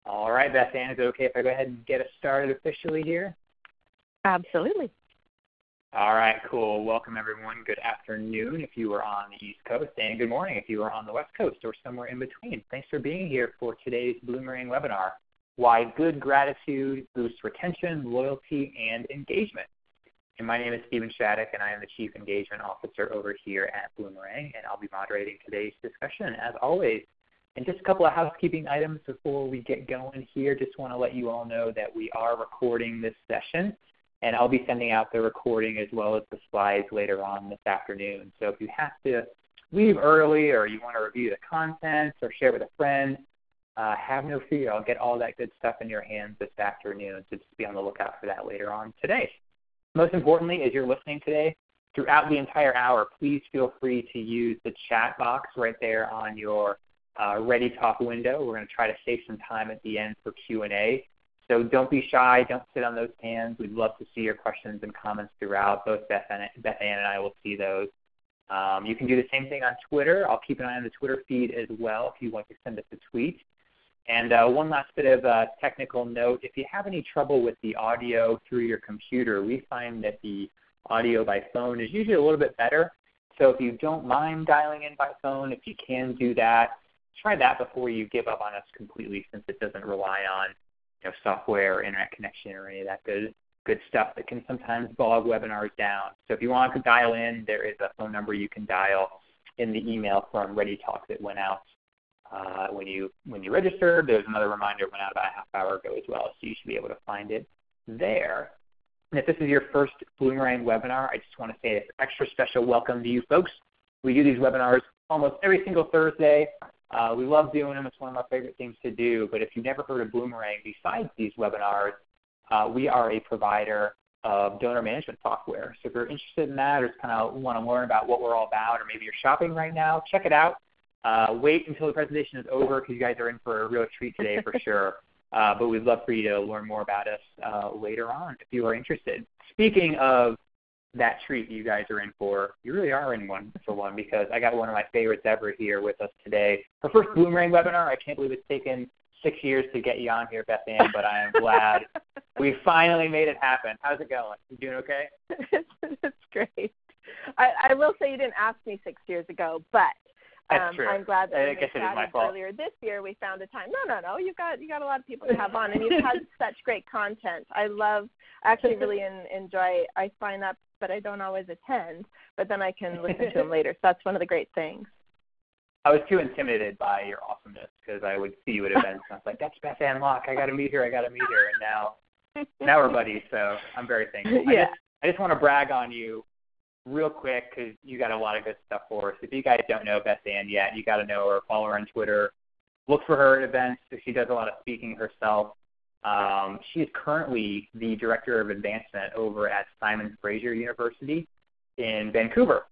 All right, Beth Ann, is it okay if I go ahead and get us started officially here? Absolutely. All right, cool. Welcome, everyone. Good afternoon if you are on the East Coast, and good morning if you are on the West Coast or somewhere in between. Thanks for being here for today's Bloomerang webinar, Why Good Gratitude Boosts Retention, Loyalty, and Engagement. And my name is Stephen Shattuck, and I am the Chief Engagement Officer over here at Bloomerang, and I'll be moderating today's discussion, as always. And just a couple of housekeeping items before we get going here. Just want to let you all know that we are recording this session, and I'll be sending out the recording as well as the slides later on this afternoon. So if you have to leave early or you want to review the content or share with a friend, have no fear. I'll get all that good stuff in your hands this afternoon, so just be on the lookout for that later on today. Most importantly, as you're listening today, throughout the entire hour, please feel free to use the chat box right there on your Ready Talk window. We're going to try to save some time at the end for Q&A. So don't be shy. Don't sit on those hands. We'd love to see your questions and comments throughout. Both Beth Ann and I will see those. You can do the same thing on Twitter. I'll keep an eye on the Twitter feed as well if you want to send us a tweet. And one last bit of a technical note. If you have any trouble with the audio through your computer, we find that the audio by phone is usually a little bit better. So if you don't mind dialing in by phone, if you can do that, try that before you give up on us completely, since it doesn't rely on software or internet connection or any of that good stuff that can sometimes bog webinars down. So if you want to dial in, there is a phone number you can dial in the email from Ready Talk that went out when you registered. There's another reminder that went out about a half hour ago as well, so you should be able to find it there. And if this is your first Bloomerang webinar, I just want to say an extra special welcome to you folks. We do these webinars almost every single Thursday. We love doing them. It's one of our favorite things to do. But if you've never heard of Bloomerang, besides these webinars, we are a provider of donor management software. So if you're interested in that or just kind of want to learn about what we're all about, or maybe you're shopping right now, check it out. Wait until the presentation is over, because you guys are in for a real treat today for sure. But we'd love for you to learn more about us later on if you are interested. Speaking of that treat you guys are in for, you really are in for one, because I got one of my favorites ever here with us today. Her first Bloomerang webinar. I can't believe it's taken 6 years to get you on here, Beth Ann, but I am glad we finally made it happen. How's it going? You doing okay? It's great. I will say you didn't ask me 6 years ago, but that's true. I'm glad that I guess it is my fault. Earlier this year we found a time. No. You got a lot of people to have on, and you've had such great content. I actually really enjoy. I sign up, but I don't always attend. But then I can listen to them later. So that's one of the great things. I was too intimidated by your awesomeness, because I would see you at events and I was like, "That's Beth Ann Locke. I got to meet her. And now we're buddies. So I'm very thankful. Yeah. I just want to brag on you real quick, because you got a lot of good stuff for us. If you guys don't know Beth Ann yet, you got to know her. Follow her on Twitter. Look for her at events. She does a lot of speaking herself. She is currently the Director of Advancement over at Simon Fraser University in Vancouver.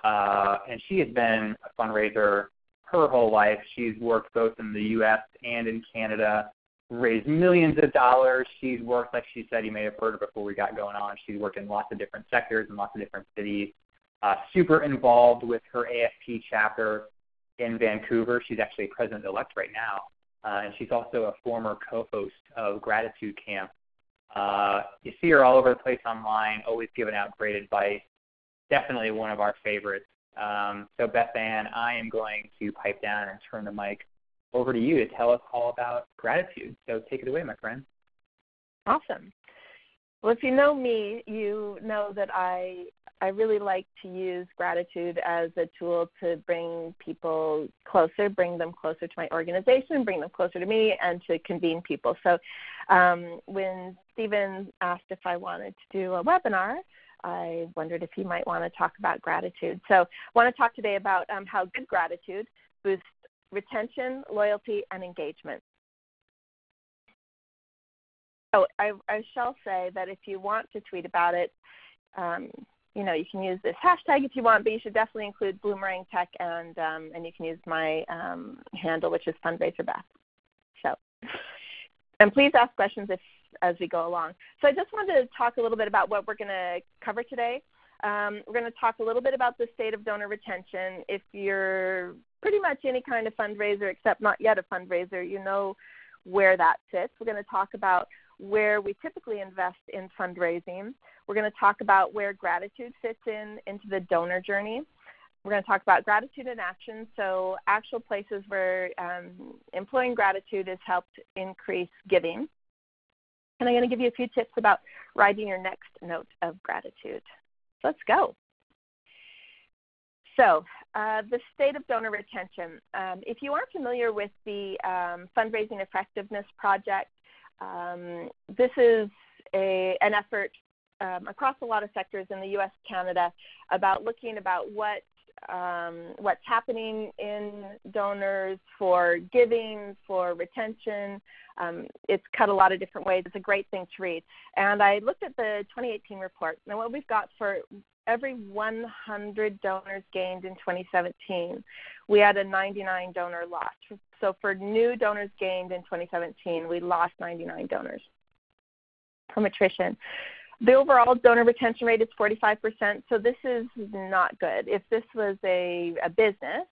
And she has been a fundraiser her whole life. She's worked both in the U.S. and in Canada, raised millions of dollars. She's worked, like she said, you may have heard her before we got going on, she's worked in lots of different sectors and lots of different cities. Super involved with her AFP chapter in Vancouver. She's actually president-elect right now. And she's also a former co-host of Gratitude Camp. You see her all over the place online, always giving out great advice. Definitely one of our favorites. So Beth Ann, I am going to pipe down and turn the mic over to you to tell us all about gratitude. So take it away, my friend. Awesome. Well, if you know me, you know that I really like to use gratitude as a tool to bring people closer, bring them closer to my organization, bring them closer to me, and to convene people. So when Stephen asked if I wanted to do a webinar, I wondered if he might want to talk about gratitude. So I want to talk today about how good gratitude boosts retention, loyalty, and engagement. So I shall say that if you want to tweet about it, you can use this hashtag if you want, but you should definitely include Bloomerang Tech, and you can use my handle, which is FundraiserBeth. So, and please ask questions as we go along. So I just wanted to talk a little bit about what we're going to cover today. We're going to talk a little bit about the state of donor retention. If you're pretty much any kind of fundraiser except not yet a fundraiser, you know where that sits. We're going to talk about where we typically invest in fundraising. We're going to talk about where gratitude fits into the donor journey. We're going to talk about gratitude in action, so actual places where employing gratitude has helped increase giving. And I'm going to give you a few tips about writing your next note of gratitude. Let's go. So the state of donor retention. If you aren't familiar with the Fundraising Effectiveness Project, this is an effort across a lot of sectors in the U.S., Canada, about looking about what's happening in donors for giving, for retention. It's cut a lot of different ways. It's a great thing to read. And I looked at the 2018 report. Now, what we've got for every 100 donors gained in 2017, we had a 99 donor loss. So for new donors gained in 2017, we lost 99 donors from attrition. The overall donor retention rate is 45%, so this is not good. If this was a business,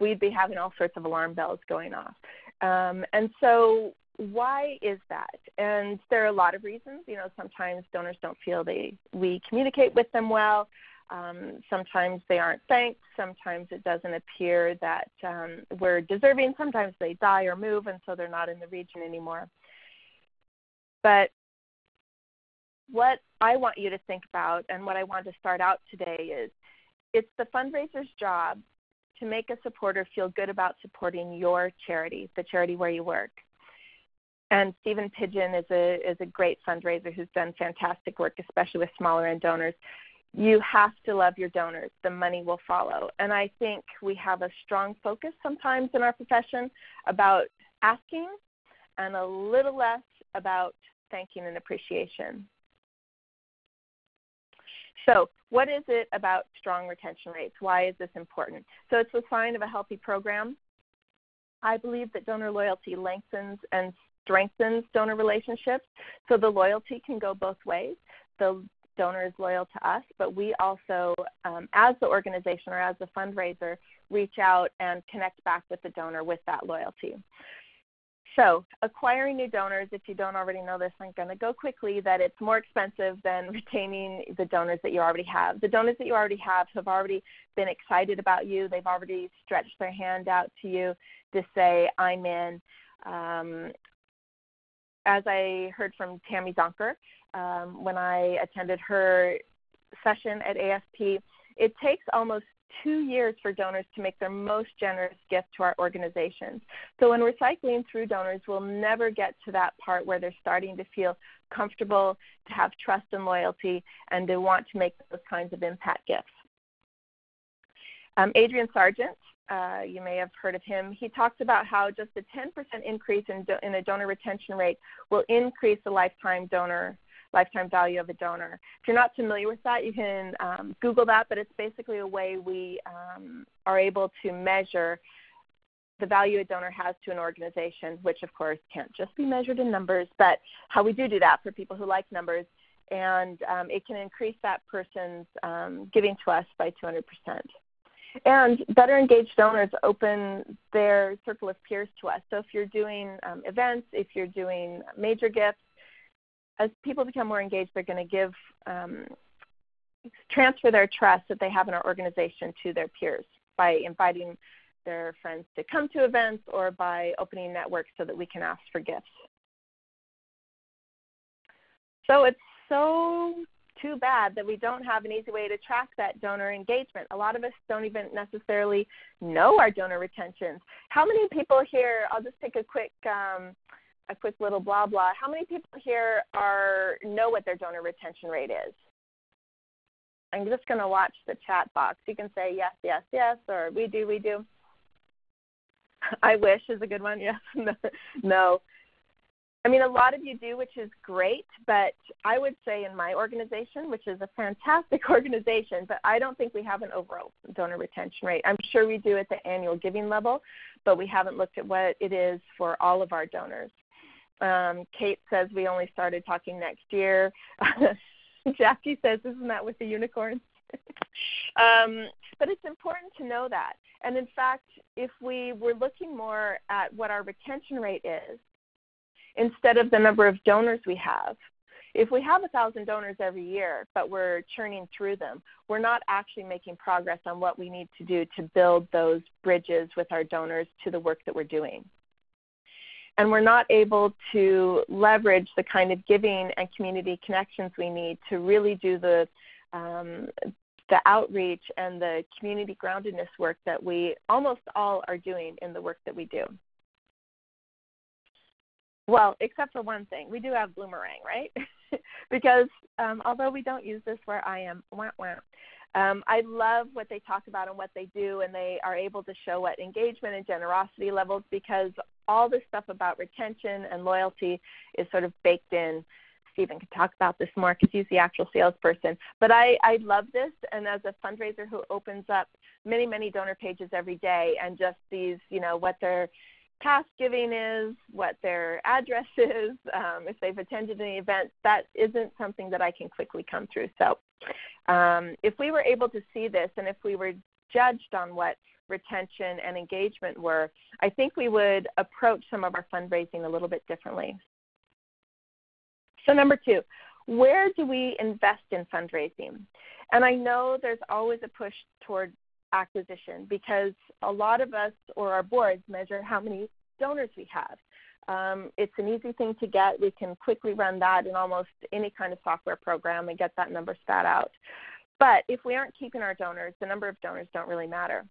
we'd be having all sorts of alarm bells going off. And so why is that? And there are a lot of reasons. You know, sometimes donors don't feel we communicate with them well. Sometimes they aren't thanked. Sometimes it doesn't appear that we're deserving. Sometimes they die or move, and so they're not in the region anymore. But what I want you to think about, and what I want to start out today, is it's the fundraiser's job to make a supporter feel good about supporting your charity, the charity where you work. And Stephen Pidgeon is a great fundraiser who's done fantastic work, especially with smaller end donors. You have to love your donors. The money will follow. And I think we have a strong focus sometimes in our profession about asking and a little less about thanking and appreciation. So what is it about strong retention rates? Why is this important? So it's a sign of a healthy program. I believe that donor loyalty lengthens and strengthens donor relationships. So the loyalty can go both ways. The donor is loyal to us, but we also, as the organization or as the fundraiser, reach out and connect back with the donor with that loyalty. So acquiring new donors, if you don't already know this, I'm going to go quickly, that it's more expensive than retaining the donors that you already have. The donors that you already have already been excited about you. They've already stretched their hand out to you to say, I'm in. As I heard from Tammy Zonker when I attended her session at ASP, it takes almost 2 years for donors to make their most generous gift to our organizations. So when we're cycling through donors, we'll never get to that part where they're starting to feel comfortable, to have trust and loyalty, and to want to make those kinds of impact gifts. Adrian Sargent, you may have heard of him. He talks about how just a 10% increase in a donor retention rate will increase the lifetime value of a donor. If you're not familiar with that, you can Google that, but it's basically a way we are able to measure the value a donor has to an organization, which of course can't just be measured in numbers, but how we do that for people who like numbers, and it can increase that person's giving to us by 200%. And better engaged donors open their circle of peers to us. So if you're doing events, if you're doing major gifts, as people become more engaged, they're going to transfer their trust that they have in our organization to their peers by inviting their friends to come to events or by opening networks so that we can ask for gifts. So it's so too bad that we don't have an easy way to track that donor engagement. A lot of us don't even necessarily know our donor retentions. How many people here, I'll just take a quick little blah blah. How many people here know what their donor retention rate is? I'm just going to watch the chat box. You can say yes, yes, yes, or we do, we do. I wish is a good one. Yes, no. I mean, a lot of you do, which is great, but I would say in my organization, which is a fantastic organization, but I don't think we have an overall donor retention rate. I'm sure we do at the annual giving level, but we haven't looked at what it is for all of our donors. Kate says we only started talking next year. Jackie says, isn't that with the unicorns? But it's important to know that. And in fact, if we were looking more at what our retention rate is, instead of the number of donors we have, if we have 1,000 donors every year, but we're churning through them, we're not actually making progress on what we need to do to build those bridges with our donors to the work that we're doing. And we're not able to leverage the kind of giving and community connections we need to really do the outreach and the community groundedness work that we almost all are doing in the work that we do. Well, except for one thing, we do have Bloomerang, right? Because although we don't use this where I am, I love what they talk about and what they do, and they are able to show what engagement and generosity levels, because all this stuff about retention and loyalty is sort of baked in. Stephen can talk about this more because he's the actual salesperson. But I love this, and as a fundraiser who opens up many, many donor pages every day and just sees, what their past giving is, what their address is, if they've attended any events, that isn't something that I can quickly come through. So if we were able to see this, and if we were judged on what retention and engagement were, I think we would approach some of our fundraising a little bit differently. So number 2, where do we invest in fundraising? And I know there's always a push toward acquisition, because a lot of us or our boards measure how many donors we have. It's an easy thing to get. We can quickly run that in almost any kind of software program and get that number spat out. But if we aren't keeping our donors, the number of donors don't really matter.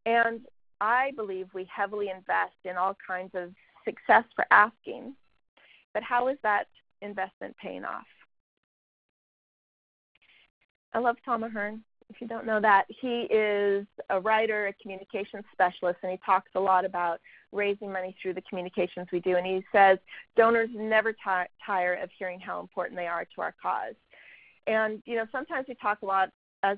And I believe we heavily invest in all kinds of success for asking, but how is that investment paying off? I love Tom Ahern. If you don't know that, he is a writer, a communications specialist, and he talks a lot about raising money through the communications we do. And he says donors never tire of hearing how important they are to our cause. And, sometimes we talk a lot as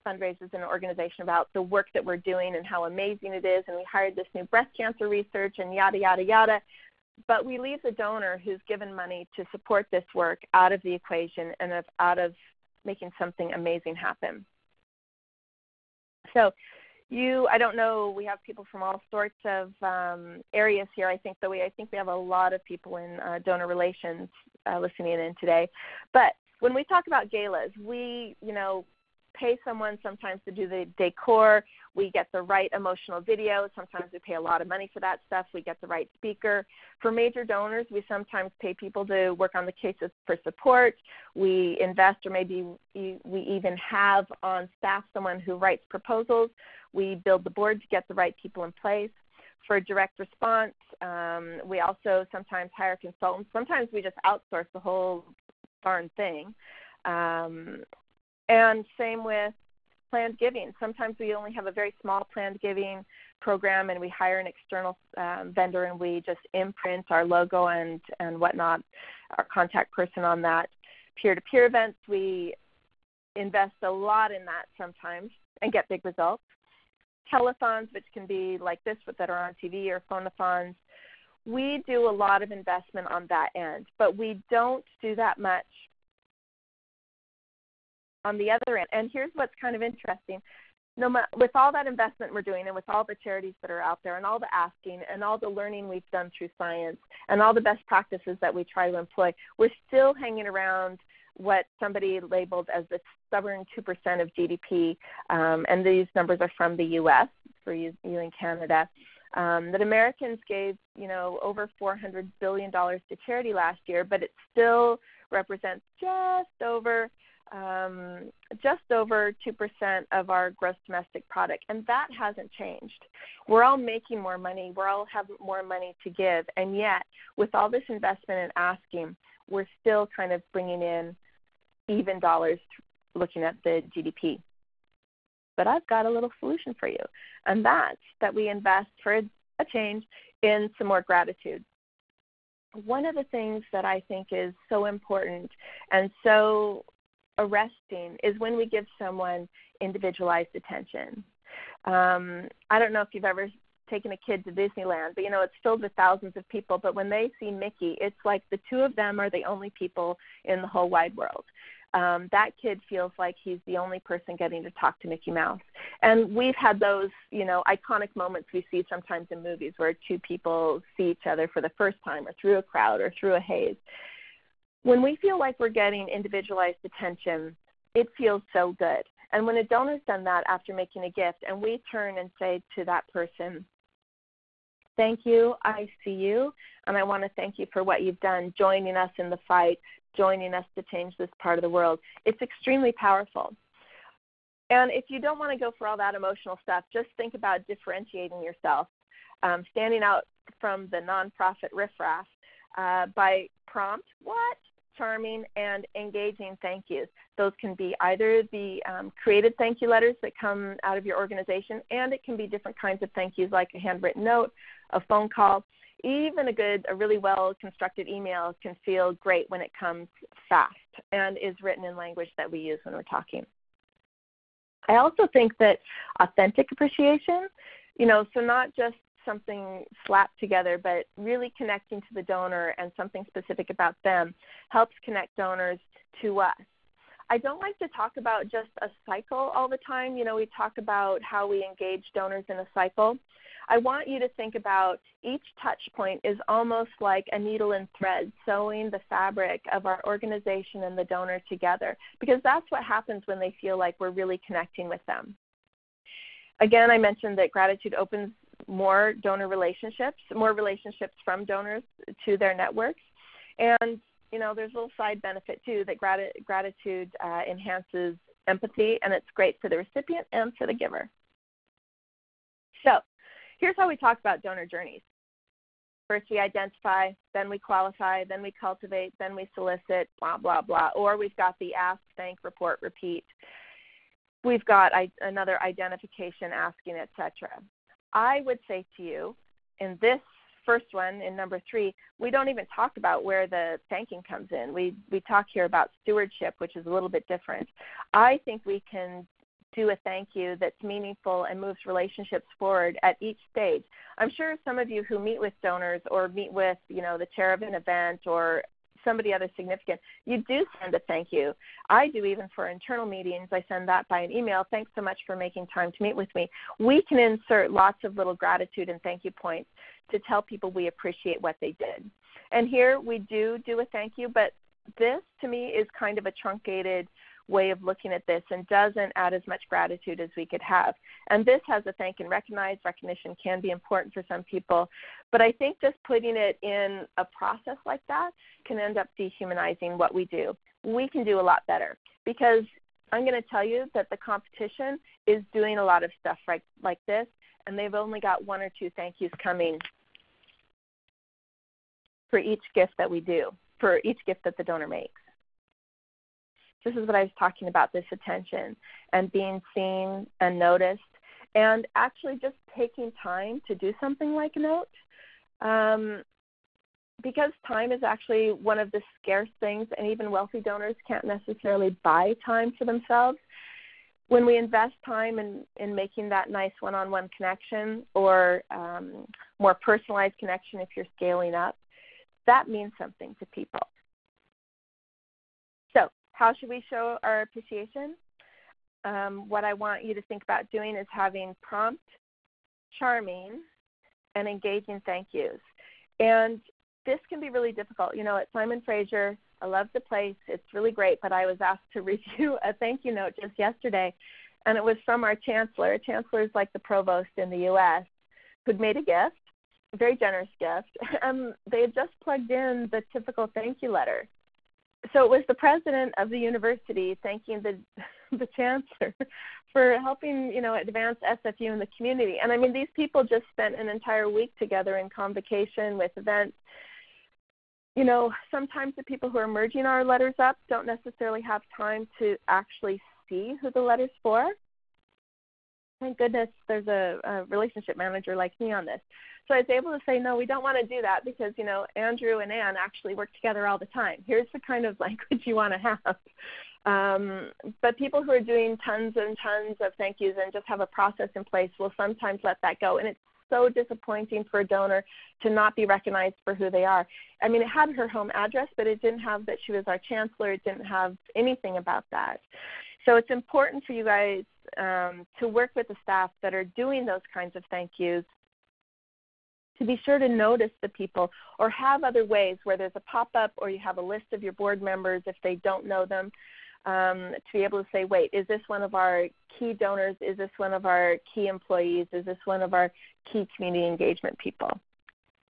fundraisers in an organization about the work that we're doing and how amazing it is, and we hired this new breast cancer research and yada, yada, yada. But we leave the donor who's given money to support this work out of the equation and out of making something amazing happen. So I don't know, we have people from all sorts of areas here. I think we have a lot of people in donor relations listening in today. But when we talk about galas, we, pay someone sometimes to do the decor. We get the right emotional video. Sometimes we pay a lot of money for that stuff. We get the right speaker. For major donors, we sometimes pay people to work on the cases for support. We invest, or maybe we even have on staff someone who writes proposals. We build the board to get the right people in place. For direct response, we also sometimes hire consultants. Sometimes we just outsource the whole darn thing. And same with planned giving. Sometimes we only have a very small planned giving program, and we hire an external vendor, and we just imprint our logo and whatnot, our contact person on that. Peer-to-peer events, we invest a lot in that sometimes and get big results. Telethons, which can be like this, but that are on TV, or phonathons. We do a lot of investment on that end, but we don't do that much on the other end. And here's what's kind of interesting. With all that investment we're doing, and with all the charities that are out there, and all the asking, and all the learning we've done through science, and all the best practices that we try to employ, we're still hanging around what somebody labeled as the stubborn 2% of GDP, and these numbers are from the U.S., for you in Canada, that Americans gave, over $400 billion to charity last year, but it still represents just over 2% of our gross domestic product, and that hasn't changed. We're all making more money. We're all have more money to give, and yet with all this investment and asking, we're still kind of bringing in even dollars looking at the GDP. But I've got a little solution for you, and that's that we invest for a change in some more gratitude. One of the things that I think is so important and so arresting is when we give someone individualized attention. I don't know if you've ever taken a kid to Disneyland, but it's filled with thousands of people, but when they see Mickey, it's like the two of them are the only people in the whole wide world. that kid feels like he's the only person getting to talk to Mickey Mouse. And we've had those, iconic moments we see sometimes in movies where two people see each other for the first time or through a crowd or through a haze. When we feel like we're getting individualized attention, it feels so good. And when a donor's done that after making a gift, and we turn and say to that person, thank you, I see you, and I want to thank you for what you've done, joining us in the fight, joining us to change this part of the world. It's extremely powerful. And if you don't want to go for all that emotional stuff, just think about differentiating yourself, standing out from the nonprofit riffraff by prompt, charming, and engaging thank yous. Those can be either the created thank you letters that come out of your organization, and it can be different kinds of thank yous like a handwritten note, a phone call. Even a really well-constructed email can feel great when it comes fast and is written in language that we use when we're talking. I also think that authentic appreciation, so not just something slapped together, but really connecting to the donor and something specific about them helps connect donors to us. I don't like to talk about just a cycle all the time. We talk about how we engage donors in a cycle. I want you to think about each touch point is almost like a needle and thread sewing the fabric of our organization and the donor together, because that's what happens when they feel like we're really connecting with them. Again, I mentioned that gratitude opens more donor relationships, more relationships from donors to their networks. And, there's a little side benefit, too, that gratitude enhances empathy, and it's great for the recipient and for the giver. So here's how we talk about donor journeys. First we identify, then we qualify, then we cultivate, then we solicit, blah, blah, blah. Or we've got the ask, thank, report, repeat. We've got another identification, asking, etc. I would say to you, in this first one, in number 3, we don't even talk about where the thanking comes in. We talk here about stewardship, which is a little bit different. I think we can do a thank you that's meaningful and moves relationships forward at each stage. I'm sure some of you who meet with donors or meet with, the chair of an event or somebody other significant, you do send a thank you. I do even for internal meetings. I send that by an email. Thanks so much for making time to meet with me. We can insert lots of little gratitude and thank you points to tell people we appreciate what they did. And here we do a thank you, but this to me is kind of a truncated way of looking at this and doesn't add as much gratitude as we could have. And this has a thank and recognize. Recognition can be important for some people, but I think just putting it in a process like that can end up dehumanizing what we do. We can do a lot better, because I'm going to tell you that the competition is doing a lot of stuff like this, and they've only got 1 or 2 thank yous coming for each gift that we do, for each gift that the donor makes. This is what I was talking about, this attention and being seen and noticed, and actually just taking time to do something like a note, because time is actually one of the scarce things, and even wealthy donors can't necessarily buy time for themselves. When we invest time in making that nice one-on-one connection or more personalized connection if you're scaling up, that means something to people. So how should we show our appreciation? What I want you to think about doing is having prompt, charming, and engaging thank yous. And this can be really difficult. At Simon Fraser, I love the place. It's really great, but I was asked to review a thank you note just yesterday, and it was from our chancellor. A chancellor is like the provost in the U.S., who'd made a gift, a very generous gift, and they had just plugged in the typical thank you letter. So it was the president of the university thanking the chancellor for helping, advance SFU in the community. And I mean, these people just spent an entire week together in convocation with events. Sometimes the people who are merging our letters up don't necessarily have time to actually see who the letter's for. Thank goodness there's a relationship manager like me on this. So I was able to say, no, we don't want to do that because, Andrew and Ann actually work together all the time. Here's the kind of language you want to have. But people who are doing tons and tons of thank yous and just have a process in place will sometimes let that go. And it's so disappointing for a donor to not be recognized for who they are. I mean, it had her home address, but it didn't have that she was our chancellor. It didn't have anything about that. So it's important for you guys to work with the staff that are doing those kinds of thank yous, to be sure to notice the people or have other ways where there's a pop-up or you have a list of your board members if they don't know them, to be able to say, wait, is this one of our key donors? Is this one of our key employees? Is this one of our key community engagement people?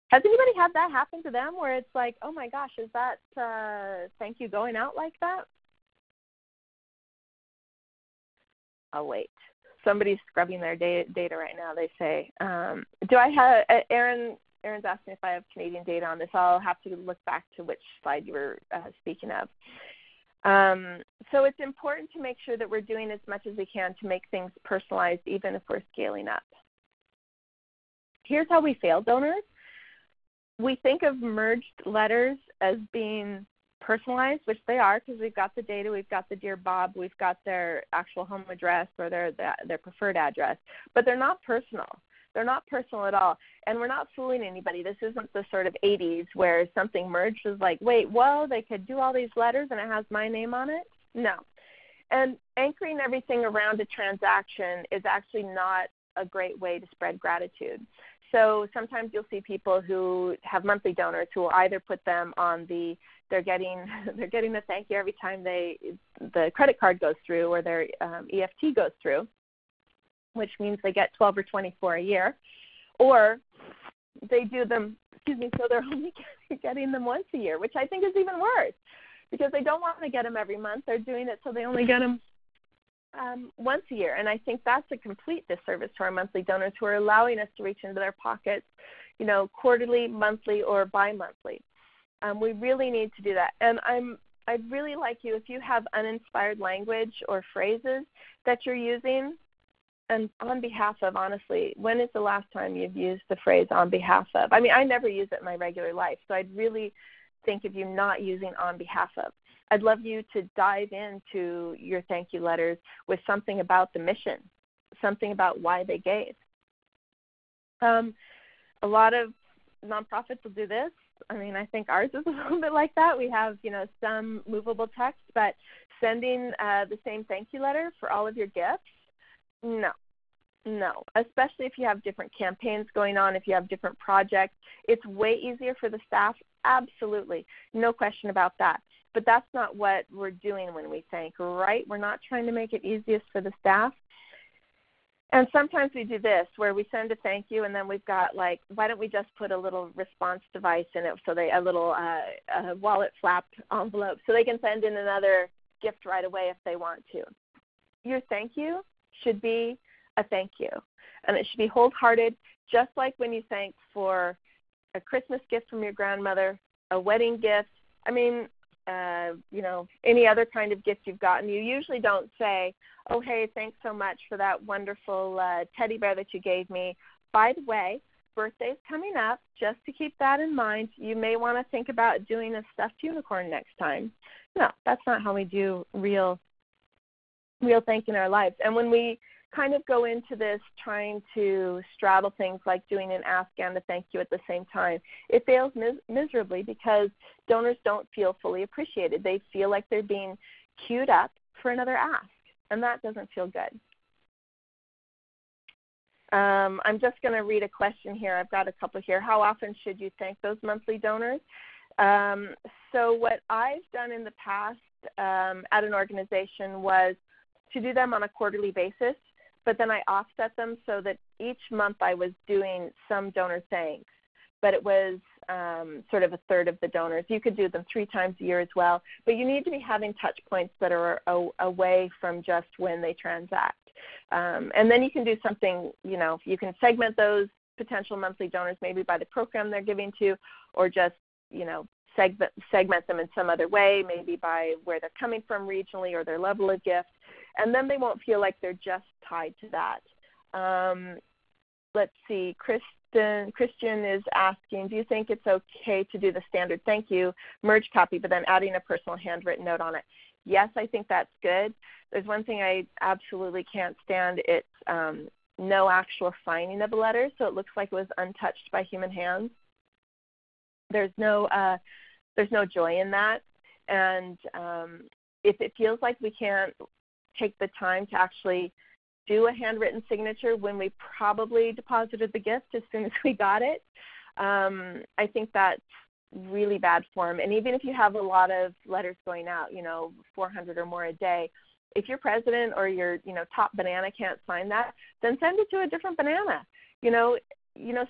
Has anybody had that happen to them where it's like, oh my gosh, is that thank you going out like that? Oh, wait. Somebody's scrubbing their data right now. They say, do I have, Aaron's asking if I have Canadian data on this. I'll have to look back to which slide you were speaking of. So it's important to make sure that we're doing as much as we can to make things personalized, even if we're scaling up. Here's how we fail donors. We think of merged letters as being personalized, which they are because we've got the data, we've got the Dear Bob, we've got their actual home address or their preferred address, but they're not personal. They're not personal at all, and we're not fooling anybody. This isn't the sort of 80s where something merged is like, wait, whoa, they could do all these letters and it has my name on it? No. And anchoring everything around a transaction is actually not a great way to spread gratitude. So sometimes you'll see people who have monthly donors who will either put them on the they're getting a thank you every time the credit card goes through or their EFT goes through, which means they get 12 or 24 a year, or they do them, so they're only getting them once a year, which I think is even worse because they don't want to get them every month. They're doing it so they only get them once a year, and I think that's a complete disservice to our monthly donors who are allowing us to reach into their pockets, quarterly, monthly, or bi-monthly. We really need to do that, and I'd really like you, if you have uninspired language or phrases that you're using, and on behalf of, honestly, when is the last time you've used the phrase on behalf of? I mean, I never use it in my regular life, so I'd really think of you not using on behalf of. I'd love you to dive into your thank you letters with something about the mission, something about why they gave. A lot of nonprofits will do this. I mean, I think ours is a little bit like that. We have, some movable text, but sending the same thank you letter for all of your gifts, no, especially if you have different campaigns going on, if you have different projects. It's way easier for the staff, absolutely, no question about that. But that's not what we're doing when we thank, right? We're not trying to make it easiest for the staff. And sometimes we do this where we send a thank you and then we've got why don't we just put a little response device in it, so a little wallet flap envelope so they can send in another gift right away if they want to. Your thank you should be a thank you. And it should be wholehearted, just like when you thank for a Christmas gift from your grandmother, a wedding gift. I mean, any other kind of gift you've gotten. You usually don't say, oh, hey, thanks so much for that wonderful teddy bear that you gave me. By the way, birthday's coming up. Just to keep that in mind, you may want to think about doing a stuffed unicorn next time. No, that's not how we do real thank you in our lives. And when we kind of go into this trying to straddle things like doing an ask and a thank you at the same time, it fails miserably because donors don't feel fully appreciated. They feel like they're being queued up for another ask, and that doesn't feel good. I'm just going to read a question here. I've got a couple here. How often should you thank those monthly donors? So what I've done in the past at an organization was to do them on a quarterly basis, but then I offset them so that each month I was doing some donor thanks, but it was sort of a third of the donors. You could do them 3 times a year as well, but you need to be having touch points that are away from just when they transact. And then you can do something, you can segment those potential monthly donors maybe by the program they're giving to, or just, segment them in some other way, maybe by where they're coming from regionally or their level of gift, and then they won't feel like they're just tied to that. Let's see, Christian is asking, do you think it's okay to do the standard thank you merge copy, but then adding a personal handwritten note on it? Yes, I think that's good. There's one thing I absolutely can't stand. It's no actual signing of a letter, so it looks like it was untouched by human hands. There's no joy in that, and if it feels like we can't take the time to actually do a handwritten signature when we probably deposited the gift as soon as we got it, I think that's really bad form. And even if you have a lot of letters going out, 400 or more a day, if your president or your top banana can't sign that, then send it to a different banana.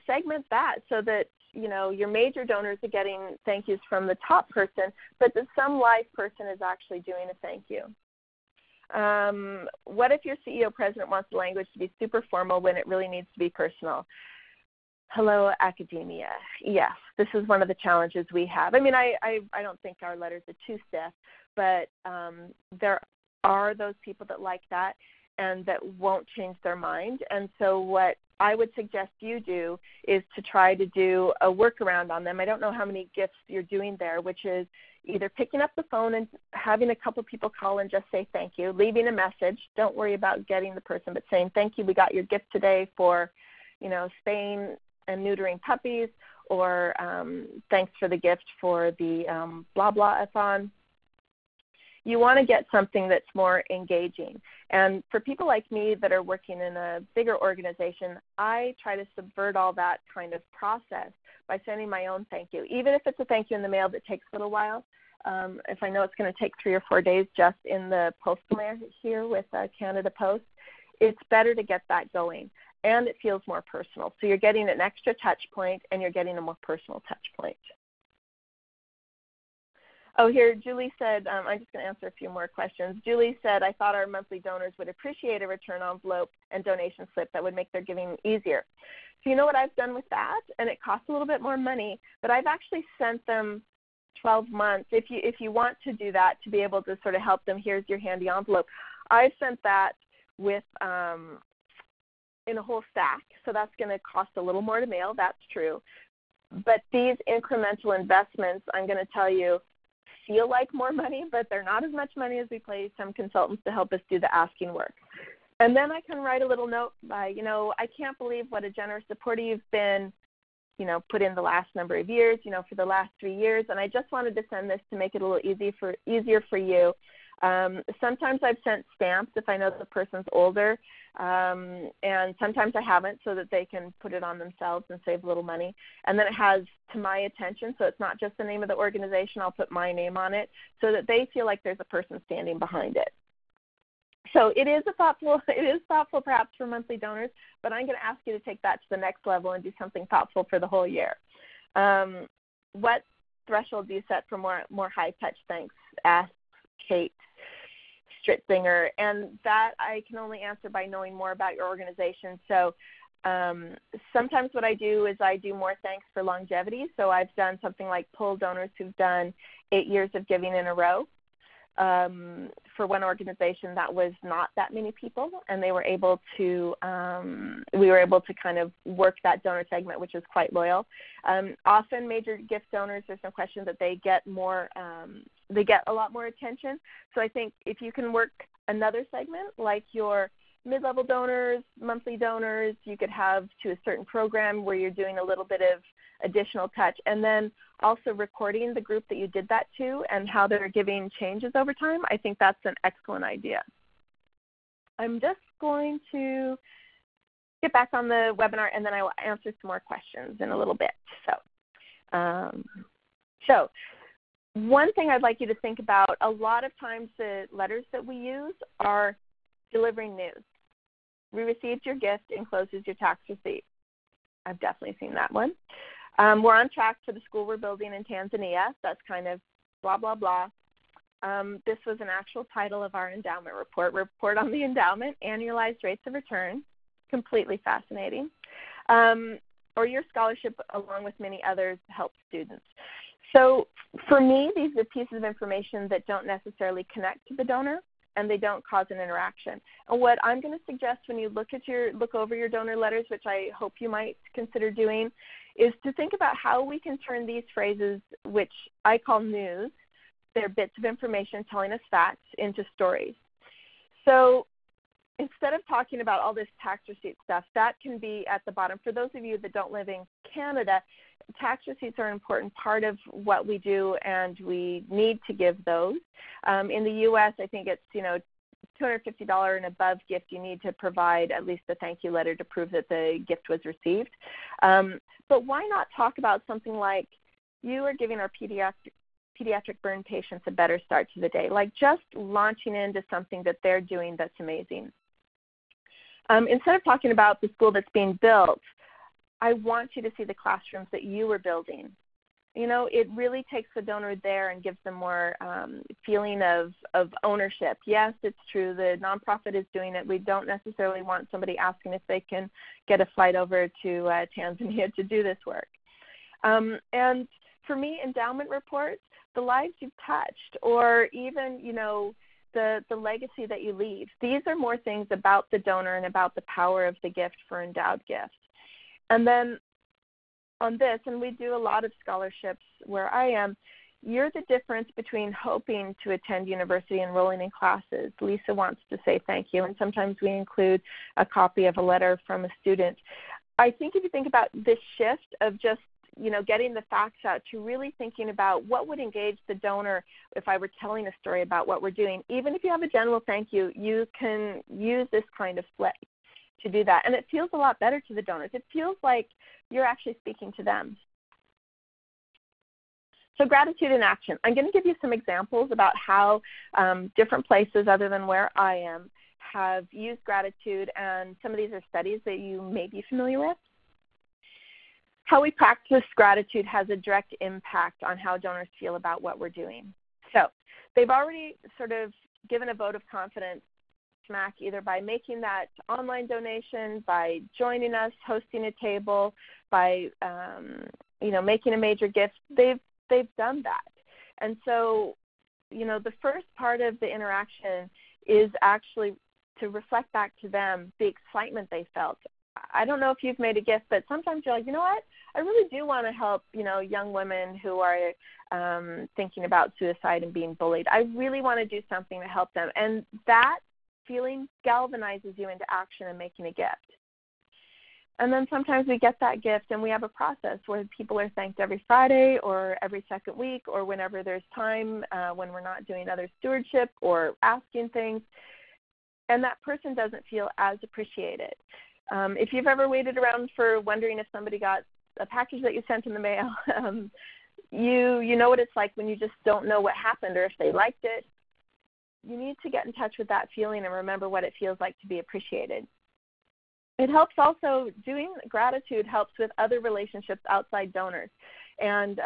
Segment that so that your major donors are getting thank yous from the top person, but that some live person is actually doing a thank you. What if your CEO president wants the language to be super formal when it really needs to be personal? Hello, academia. Yes, this is one of the challenges we have. I mean, I don't think our letters are too stiff, but there are those people that like that and that won't change their mind. And so what I would suggest you do is to try to do a workaround on them. I don't know how many gifts you're doing there, which is either picking up the phone and having a couple people call and just say thank you, leaving a message. Don't worry about getting the person, but saying thank you, we got your gift today for, spaying and neutering puppies, or thanks for the gift for the blah blah-a-thon. You want to get something that's more engaging. And for people like me that are working in a bigger organization, I try to subvert all that kind of process by sending my own thank you. Even if it's a thank you in the mail that takes a little while, if I know it's going to take 3 or 4 days just in the postal mail here with Canada Post, it's better to get that going. And it feels more personal. So you're getting an extra touch point and you're getting a more personal touch point. Oh, here, Julie said, I'm just going to answer a few more questions. Julie said, I thought our monthly donors would appreciate a return envelope and donation slip that would make their giving easier. So you know what I've done with that? And it costs a little bit more money, but I've actually sent them 12 months. If you want to do that to be able to sort of help them, here's your handy envelope. I've sent that with in a whole stack, so that's going to cost a little more to mail. That's true. But these incremental investments, I'm going to tell you, feel like more money, but they're not as much money as we pay some consultants to help us do the asking work. And then I can write a little note by, I can't believe what a generous supporter you've been, put in the last number of years, for the last 3 years. And I just wanted to send this to make it a little easier for you. Sometimes I've sent stamps if I know the person's older, and sometimes I haven't, so that they can put it on themselves and save a little money. And then it has to my attention, so it's not just the name of the organization. I'll put my name on it so that they feel like there's a person standing behind it. So it is thoughtful perhaps for monthly donors, but I'm going to ask you to take that to the next level and do something thoughtful for the whole year. What threshold do you set for more high-touch thanks? Asked Kate Stritzinger, and that I can only answer by knowing more about your organization. So sometimes what I do is I do more thanks for longevity. So I've done something like pull donors who've done 8 years of giving in a row. For one organization that was not that many people, and they were able to, we were able to kind of work that donor segment, which is quite loyal. Often major gift donors, there's no question that they get a lot more attention. So I think if you can work another segment, like your mid-level donors, monthly donors, you could have to a certain program where you're doing a little bit of additional touch, and then also recording the group that you did that to and how they're giving changes over time. I think that's an excellent idea. I'm just going to get back on the webinar, and then I will answer some more questions in a little bit. So one thing I'd like you to think about, a lot of times the letters that we use are delivering news. We received your gift, encloses your tax receipt. I've definitely seen that one. We're on track for the school we're building in Tanzania. That's kind of blah, blah, blah. This was an actual title of our endowment report. Report on the endowment, annualized rates of return. Completely fascinating. Or your scholarship, along with many others, helps students. So for me, these are pieces of information that don't necessarily connect to the donor, and they don't cause an interaction. And what I'm going to suggest when you look over your donor letters, which I hope you might consider doing, is to think about how we can turn these phrases, which I call news, they're bits of information telling us facts, into stories. So instead of talking about all this tax receipt stuff, that can be at the bottom. For those of you that don't live in Canada, tax receipts are an important part of what we do, and we need to give those. In the U.S., I think it's, $250 and above gift, you need to provide at least a thank you letter to prove that the gift was received. But why not talk about something like, you are giving our pediatric burn patients a better start to the day, like just launching into something that they're doing that's amazing. Instead of talking about the school that's being built, I want you to see the classrooms that you were building. It really takes the donor there and gives them more feeling of ownership. Yes, it's true, the nonprofit is doing it. We don't necessarily want somebody asking if they can get a flight over to Tanzania to do this work. And for me, endowment reports, the lives you've touched, or even, the legacy that you leave. These are more things about the donor and about the power of the gift for endowed gifts. And then on this, and we do a lot of scholarships where I am, you're the difference between hoping to attend university and enrolling in classes. Lisa wants to say thank you, and sometimes we include a copy of a letter from a student. I think if you think about this shift of just getting the facts out to really thinking about what would engage the donor if I were telling a story about what we're doing. Even if you have a general thank you, you can use this kind of flip to do that. And it feels a lot better to the donors. It feels like you're actually speaking to them. So gratitude in action. I'm going to give you some examples about how different places other than where I am have used gratitude, and some of these are studies that you may be familiar with. How we practice gratitude has a direct impact on how donors feel about what we're doing. So they've already sort of given a vote of confidence, SMAC, either by making that online donation, by joining us, hosting a table, by making a major gift. They've done that. And so, the first part of the interaction is actually to reflect back to them the excitement they felt. I don't know if you've made a gift, but sometimes you're like, you know what? I really do want to help, young women who are thinking about suicide and being bullied. I really want to do something to help them. And that feeling galvanizes you into action and making a gift. And then sometimes we get that gift and we have a process where people are thanked every Friday or every second week or whenever there's time when we're not doing other stewardship or asking things. And that person doesn't feel as appreciated. If you've ever waited around for wondering if somebody got a package that you sent in the mail, you know what it's like when you just don't know what happened or if they liked it. You need to get in touch with that feeling and remember what it feels like to be appreciated. It helps also, doing gratitude helps with other relationships outside donors. And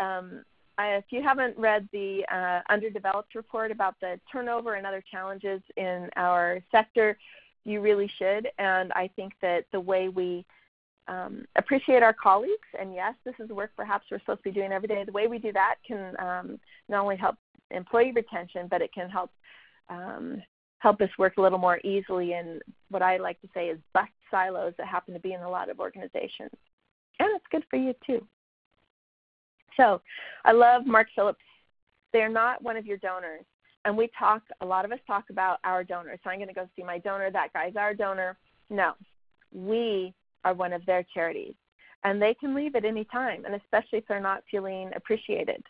if you haven't read the Underdeveloped report about the turnover and other challenges in our sector, you really should. And I think that the way we appreciate our colleagues, and yes, this is work perhaps we're supposed to be doing every day, the way we do that can not only help employee retention, but it can help us work a little more easily in what I like to say is bust silos that happen to be in a lot of organizations. And it's good for you too. So I love Mark Phillips. They're not one of your donors. And a lot of us talk about our donors. So I'm going to go see my donor. That guy's our donor. No, we are one of their charities. And they can leave at any time, and especially if they're not feeling appreciated.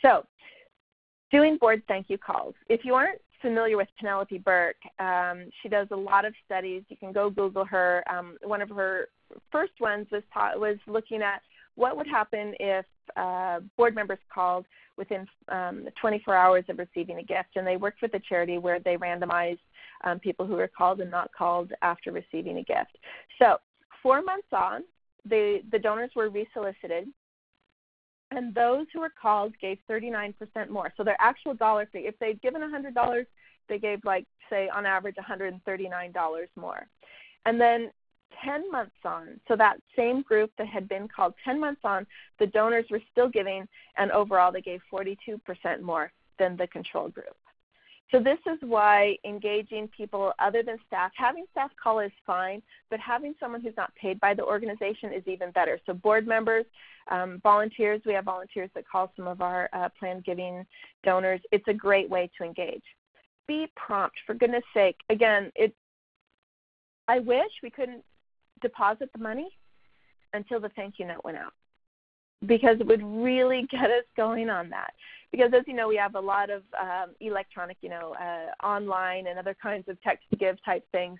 So doing board thank you calls. If you aren't familiar with Penelope Burke, she does a lot of studies. You can go Google her. One of her first ones was looking at what would happen if board members called within 24 hours of receiving a gift. And they worked with a charity where they randomized people who were called and not called after receiving a gift. So 4 months on, the donors were resolicited. And those who were called gave 39% more. So their actual dollar fee, if they'd given $100, they gave, say, on average $139 more. And then 10 months on, so that same group that had been called 10 months on, the donors were still giving, and overall they gave 42% more than the control group. So this is why engaging people other than staff, having staff call is fine, but having someone who's not paid by the organization is even better. So board members, volunteers, we have volunteers that call some of our planned giving donors. It's a great way to engage. be prompt, for goodness sake. Again, I wish we couldn't deposit the money until the thank you note went out, because it would really get us going on that. Because as you know, we have a lot of electronic, online and other kinds of text to give type things.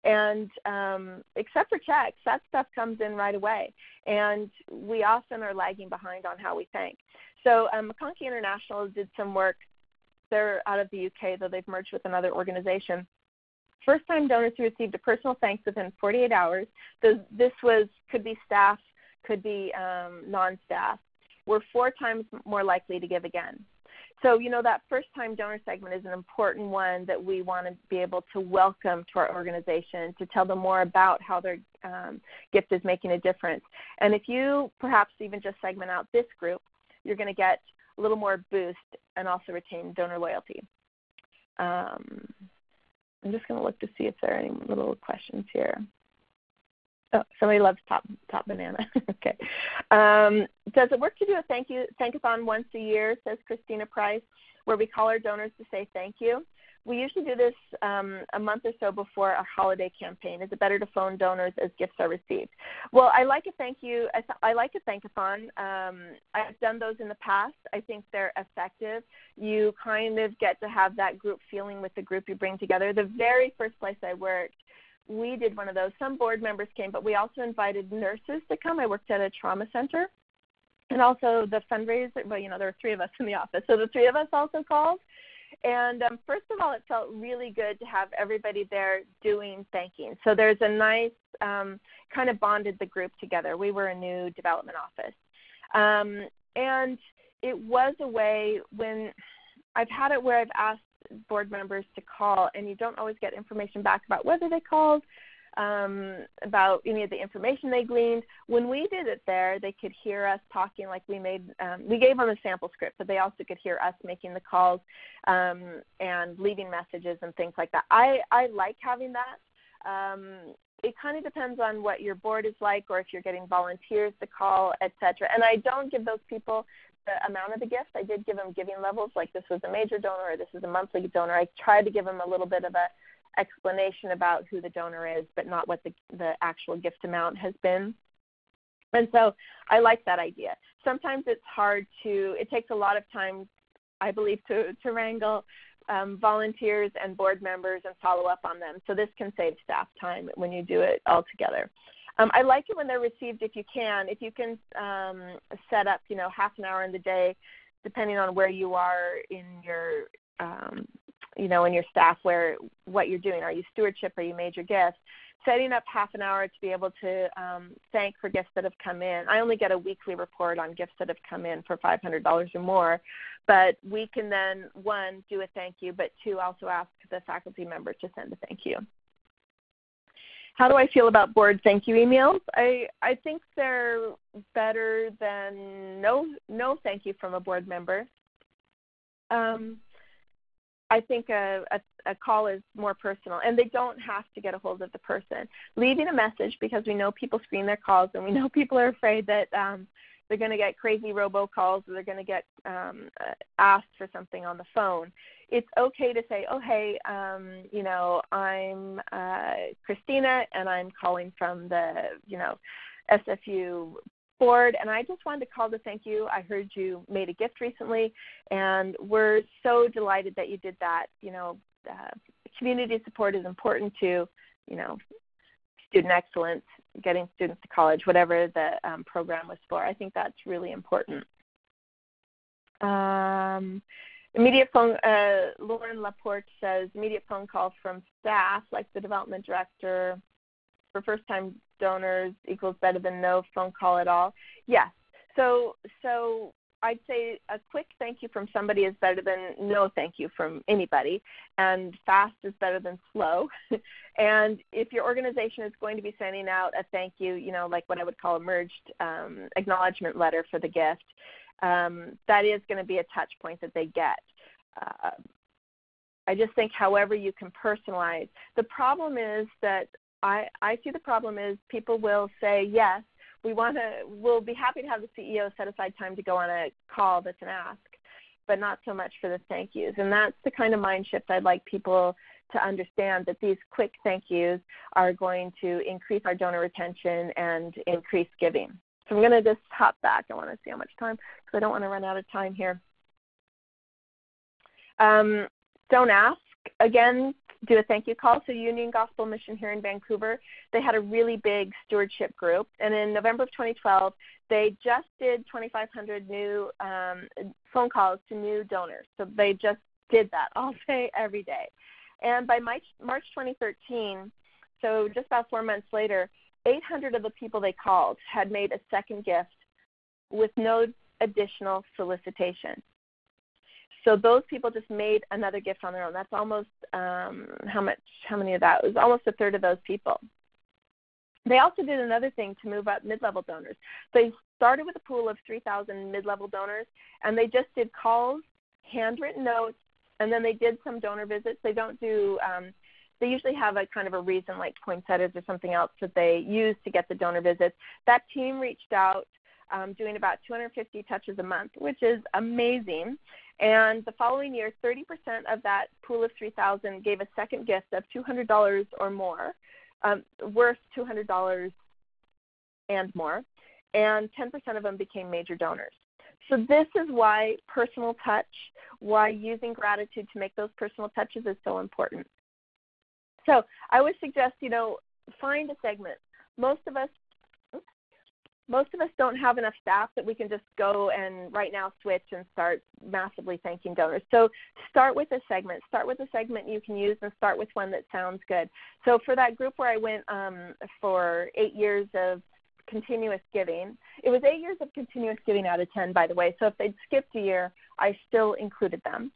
And except for checks, that stuff comes in right away. And we often are lagging behind on how we thank. So McConkey International did some work. They're out of the UK, though they've merged with another organization. First-time donors who received a personal thanks within 48 hours, this could be staff, could be non-staff, were 4 times more likely to give again. So, that first-time donor segment is an important one that we want to be able to welcome to our organization, to tell them more about how their gift is making a difference. And if you perhaps even just segment out this group, you're going to get a little more boost and also retain donor loyalty. I'm just going to look to see if there are any little questions here. Oh, somebody loves top banana. Okay. Does it work to do a thank-a-thon once a year, says Christina Price, where we call our donors to say thank you? We usually do this a month or so before our holiday campaign. Is it better to phone donors as gifts are received? Well, I like a thank you. I like a thank-a-thon. I've done those in the past. I think they're effective. You kind of get to have that group feeling with the group you bring together. The very first place I worked, we did one of those. Some board members came, but we also invited nurses to come. I worked at a trauma center. And also the fundraiser, there were 3 of us in the office. So the 3 of us also called. And first of all, it felt really good to have everybody there doing thanking. So there's a nice kind of bonded the group together. We were a new development office. And it was a way when I've had it where I've asked board members to call, and you don't always get information back about whether they called, about any of the information they gleaned. When we did it there, they could hear us talking like we gave them a sample script, but they also could hear us making the calls and leaving messages and things like that. I like having that. It kind of depends on what your board is like, or if you're getting volunteers to call, etc. And I don't give those people the amount of the gift. I did give them giving levels, like this was a major donor or this is a monthly donor. I tried to give them a little bit of a explanation about who the donor is, but not what the actual gift amount has been. And so I like that idea. Sometimes it takes a lot of time, I believe, to wrangle volunteers and board members and follow up on them. So this can save staff time when you do it all together. I like it when they're received if you can. If you can set up, half an hour in the day, depending on where you are in your in your staff, what you're doing. Are you stewardship? Are you major gifts? Setting up half an hour to be able to thank for gifts that have come in. I only get a weekly report on gifts that have come in for $500 or more, but we can then, 1, do a thank you, but 2, also ask the faculty member to send a thank you. How do I feel about board thank you emails? I think they're better than no thank you from a board member. I think a call is more personal, and they don't have to get a hold of the person. Leaving a message, because we know people screen their calls, and we know people are afraid that they're going to get crazy robocalls, or they're going to get asked for something on the phone. It's okay to say, oh, hey, I'm Christina, and I'm calling from the, SFU board, and I just wanted to call to thank you. I heard you made a gift recently, and we're so delighted that you did that. Community support is important to, student excellence, getting students to college, whatever the program was for. I think that's really important. Immediate phone, Lauren Laporte says, immediate phone call from staff, like the development director, for first-time donors equals better than no phone call at all. Yes. So I'd say a quick thank you from somebody is better than no thank you from anybody, and fast is better than slow. And if your organization is going to be sending out a thank you, like what I would call a merged acknowledgement letter for the gift, that is going to be a touch point that they get. I just think however you can personalize. The problem is that I see the problem is people will say, yes, we'll be happy to have the CEO set aside time to go on a call that's an ask. but not so much for the thank yous. And that's the kind of mind shift I'd like people to understand, that these quick thank yous are going to increase our donor retention and increase giving. So I'm going to just hop back. I want to see how much time, because I don't want to run out of time here. Don't ask. Again, do a thank you call. So Union Gospel Mission here in Vancouver, they had a really big stewardship group. And in November of 2012, they just did 2,500 new phone calls to new donors. So they just did that all day, every day. And by March 2013, so just about 4 months later, 800 of the people they called had made a second gift with no additional solicitation. So those people just made another gift on their own. That's almost, how many of that? It was almost a third of those people. They also did another thing to move up mid-level donors. They started with a pool of 3,000 mid-level donors, and they just did calls, handwritten notes, and then they did some donor visits. They don't do, they usually have a kind of a reason like poinsettias or something else that they use to get the donor visits. That team reached out, doing about 250 touches a month, which is amazing. And the following year, 30% of that pool of 3,000 gave a second gift of $200 or more, worth $200 and more, and 10% of them became major donors. So this is why personal touch, why using gratitude to make those personal touches is so important. So I would suggest, find a segment. Most of us don't have enough staff that we can just go and right now switch and start massively thanking donors. So start with a segment. Start with a segment you can use, and start with one that sounds good. So for that group where I went for 8 years of continuous giving, it was 8 years of continuous giving out of 10, by the way. So if they'd skipped a year, I still included them.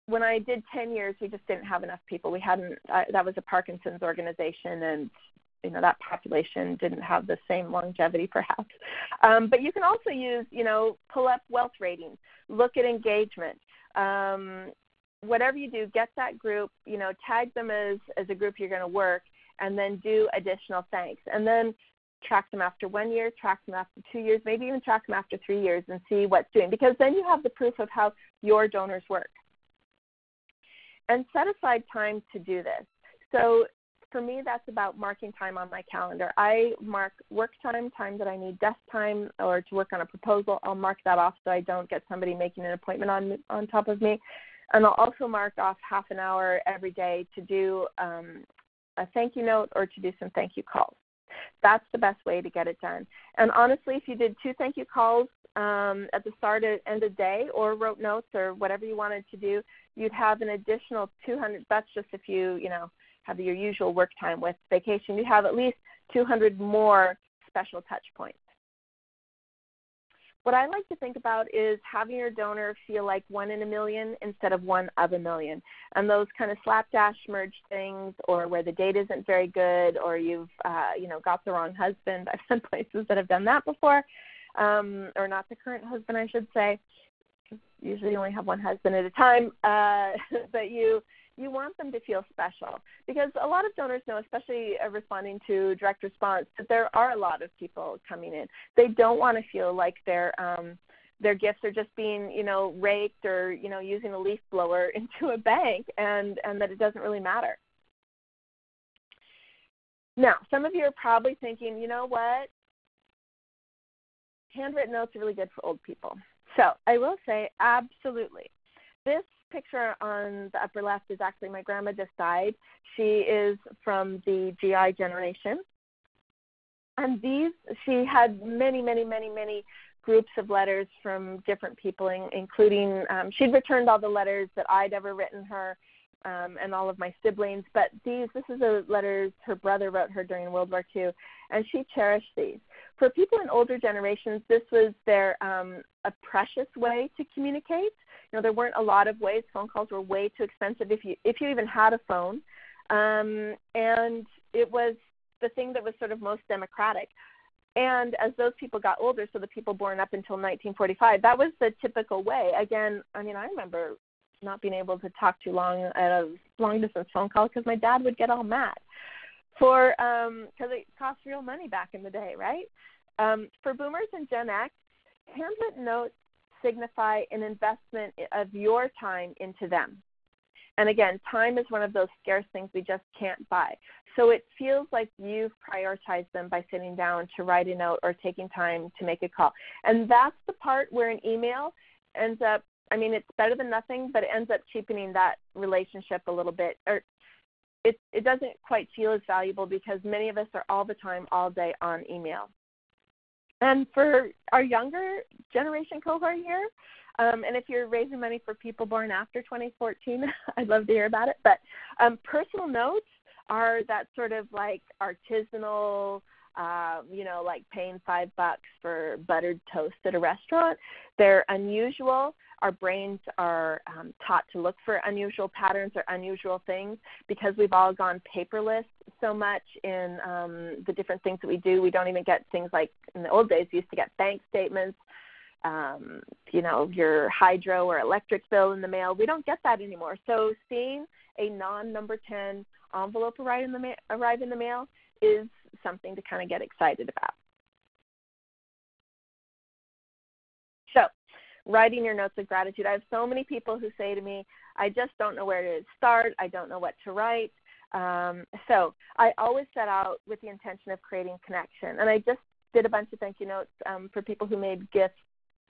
When I did 10 years, we just didn't have enough people. We hadn't. That was a Parkinson's organization, and that population didn't have the same longevity, perhaps. But you can also use, pull up wealth ratings, look at engagement. Whatever you do, get that group, tag them as a group you're going to work, and then do additional thanks. And then track them after 1 year, track them after 2 years, maybe even track them after 3 years and see what's doing, because then you have the proof of how your donors work. And set aside time to do this. So for me, that's about marking time on my calendar. I mark work time, time that I need desk time or to work on a proposal. I'll mark that off so I don't get somebody making an appointment on top of me. And I'll also mark off half an hour every day to do a thank you note or to do some thank you calls. That's the best way to get it done. And honestly, if you did 2 thank you calls at the start and end of the day, or wrote notes or whatever you wanted to do, you'd have an additional 200. That's just if you, have your usual work time with vacation. You have at least 200 more special touch points. What I like to think about is having your donor feel like 1 in a million instead of 1 of a million. And those kind of slapdash merge things, or where the date isn't very good, or you've got the wrong husband. I've been places that have done that before, or not the current husband, I should say. Usually you only have one husband at a time, but you want them to feel special, because a lot of donors know, especially responding to direct response, that there are a lot of people coming in. They don't want to feel like their gifts are just being, raked or, using a leaf blower into a bank, and that it doesn't really matter. Now, some of you are probably thinking, you know what? Handwritten notes are really good for old people. So I will say absolutely. This picture on the upper left is actually my grandma just died. She is from the GI generation. And she had many, many, many, many groups of letters from different people, including, she'd returned all the letters that I'd ever written her, and all of my siblings. But this is the letters her brother wrote her during World War II, and she cherished these. For people in older generations, this was their a precious way to communicate. There weren't a lot of ways. Phone calls were way too expensive if you even had a phone. And it was the thing that was sort of most democratic. And as those people got older, so the people born up until 1945, that was the typical way. Again, I remember not being able to talk too long at a long-distance phone call because my dad would get all mad because it cost real money back in the day, right? For boomers and Gen X, handwritten notes signify an investment of your time into them. And again, time is one of those scarce things we just can't buy. So it feels like you've prioritized them by sitting down to write a note or taking time to make a call. And that's the part where an email ends up, I mean, it's better than nothing, but it ends up cheapening that relationship a little bit. Or it doesn't quite feel as valuable because many of us are all the time, all day on email. And for our younger generation cohort here, and if you're raising money for people born after 2014, I'd love to hear about it. But personal notes are that sort of like artisanal, like paying $5 for buttered toast at a restaurant. They're unusual. Our brains are taught to look for unusual patterns or unusual things because we've all gone paperless so much in the different things that we do. We don't even get things like in the old days, we used to get bank statements, your hydro or electric bill in the mail. We don't get that anymore. So seeing a non-number 10 envelope arrive in the mail is something to kind of get excited about. So writing your notes of gratitude. I have so many people who say to me, I just don't know where to start. I don't know what to write. So I always set out with the intention of creating connection. And I just did a bunch of thank you notes for people who made gifts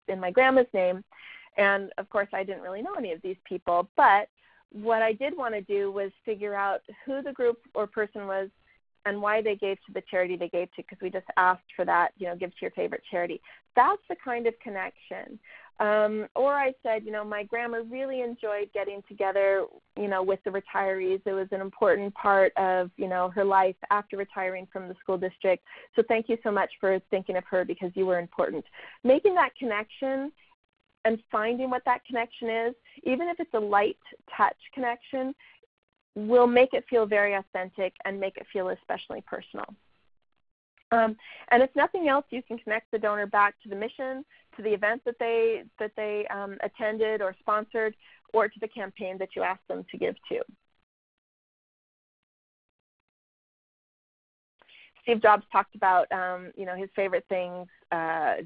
in my grandma's name. And, of course, I didn't really know any of these people. But what I did want to do was figure out who the group or person was and why they gave to the charity they gave to, because we just asked for that, give to your favorite charity. That's the kind of connection. Or I said, my grandma really enjoyed getting together, with the retirees. It was an important part of, her life after retiring from the school district. So thank you so much for thinking of her because you were important. Making that connection and finding what that connection is, even if it's a light touch connection, will make it feel very authentic and make it feel especially personal. And if nothing else, you can connect the donor back to the mission, to the event that they attended or sponsored, or to the campaign that you asked them to give to. Steve Jobs talked about, his favorite things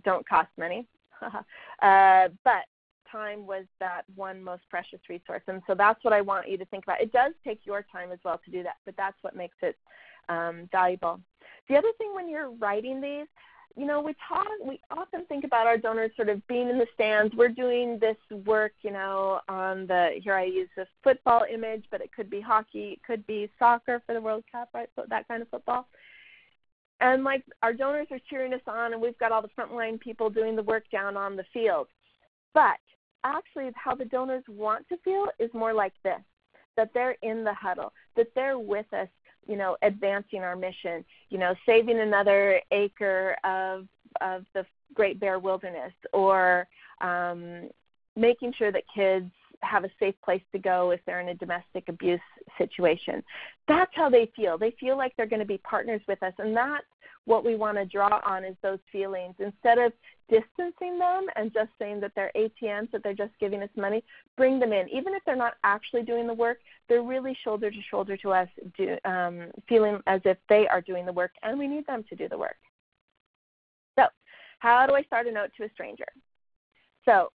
don't cost money, but time was that one most precious resource. And so that's what I want you to think about. It does take your time as well to do that, but that's what makes it valuable. The other thing when you're writing these, we often think about our donors sort of being in the stands. We're doing this work, on here I use this football image, but it could be hockey, it could be soccer for the World Cup, right? So that kind of football. And like our donors are cheering us on, and we've got all the frontline people doing the work down on the field. But actually how the donors want to feel is more like this, that they're in the huddle, that they're with us, advancing our mission, saving another acre of the Great Bear Wilderness, or making sure that kids have a safe place to go if they're in a domestic abuse situation. That's how they feel. They feel like they're going to be partners with us, and that's what we want to draw on is those feelings. Instead of distancing them and just saying that they're ATMs, that they're just giving us money, bring them in. Even if they're not actually doing the work, they're really shoulder to shoulder to us, feeling as if they are doing the work, and we need them to do the work. So how do I start a note to a stranger? So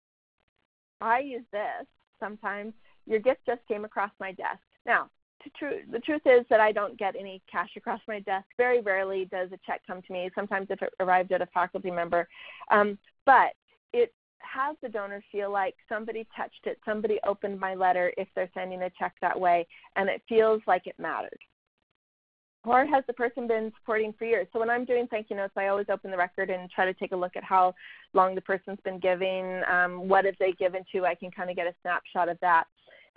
I use this sometimes. Your gift just came across my desk. Now, the truth is that I don't get any cash across my desk. Very rarely does a check come to me. Sometimes if it arrived at a faculty member. But it has the donor feel like somebody touched it, somebody opened my letter if they're sending a check that way, and it feels like it mattered. Or has the person been supporting for years? So when I'm doing thank you notes, I always open the record and try to take a look at how long the person's been giving, what have they given to. I can kind of get a snapshot of that.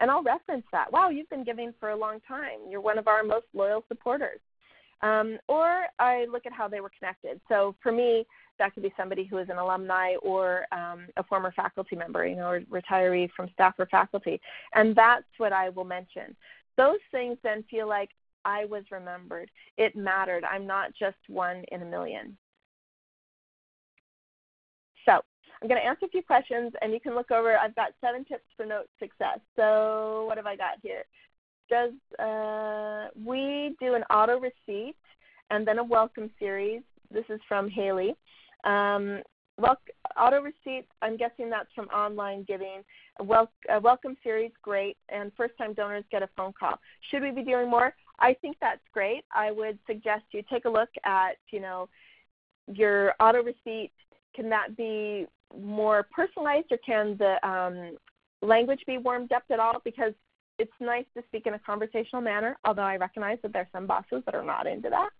And I'll reference that. Wow, you've been giving for a long time. You're one of our most loyal supporters. Or I look at how they were connected. So for me, that could be somebody who is an alumni or a former faculty member, or retiree from staff or faculty. And that's what I will mention. Those things then feel like I was remembered. It mattered. I'm not just one in a million. So I'm going to answer a few questions, and you can look over. I've got 7 tips for note success. So what have I got here? We do an auto receipt and then a welcome series. This is from Haley. auto receipt, I'm guessing that's from online giving. Welcome series, great. And first-time donors get a phone call. Should we be doing more? I think that's great. I would suggest you take a look at, your auto receipt. Can that be more personalized, or can the language be warmed up at all? Because it's nice to speak in a conversational manner, although I recognize that there are some bosses that are not into that.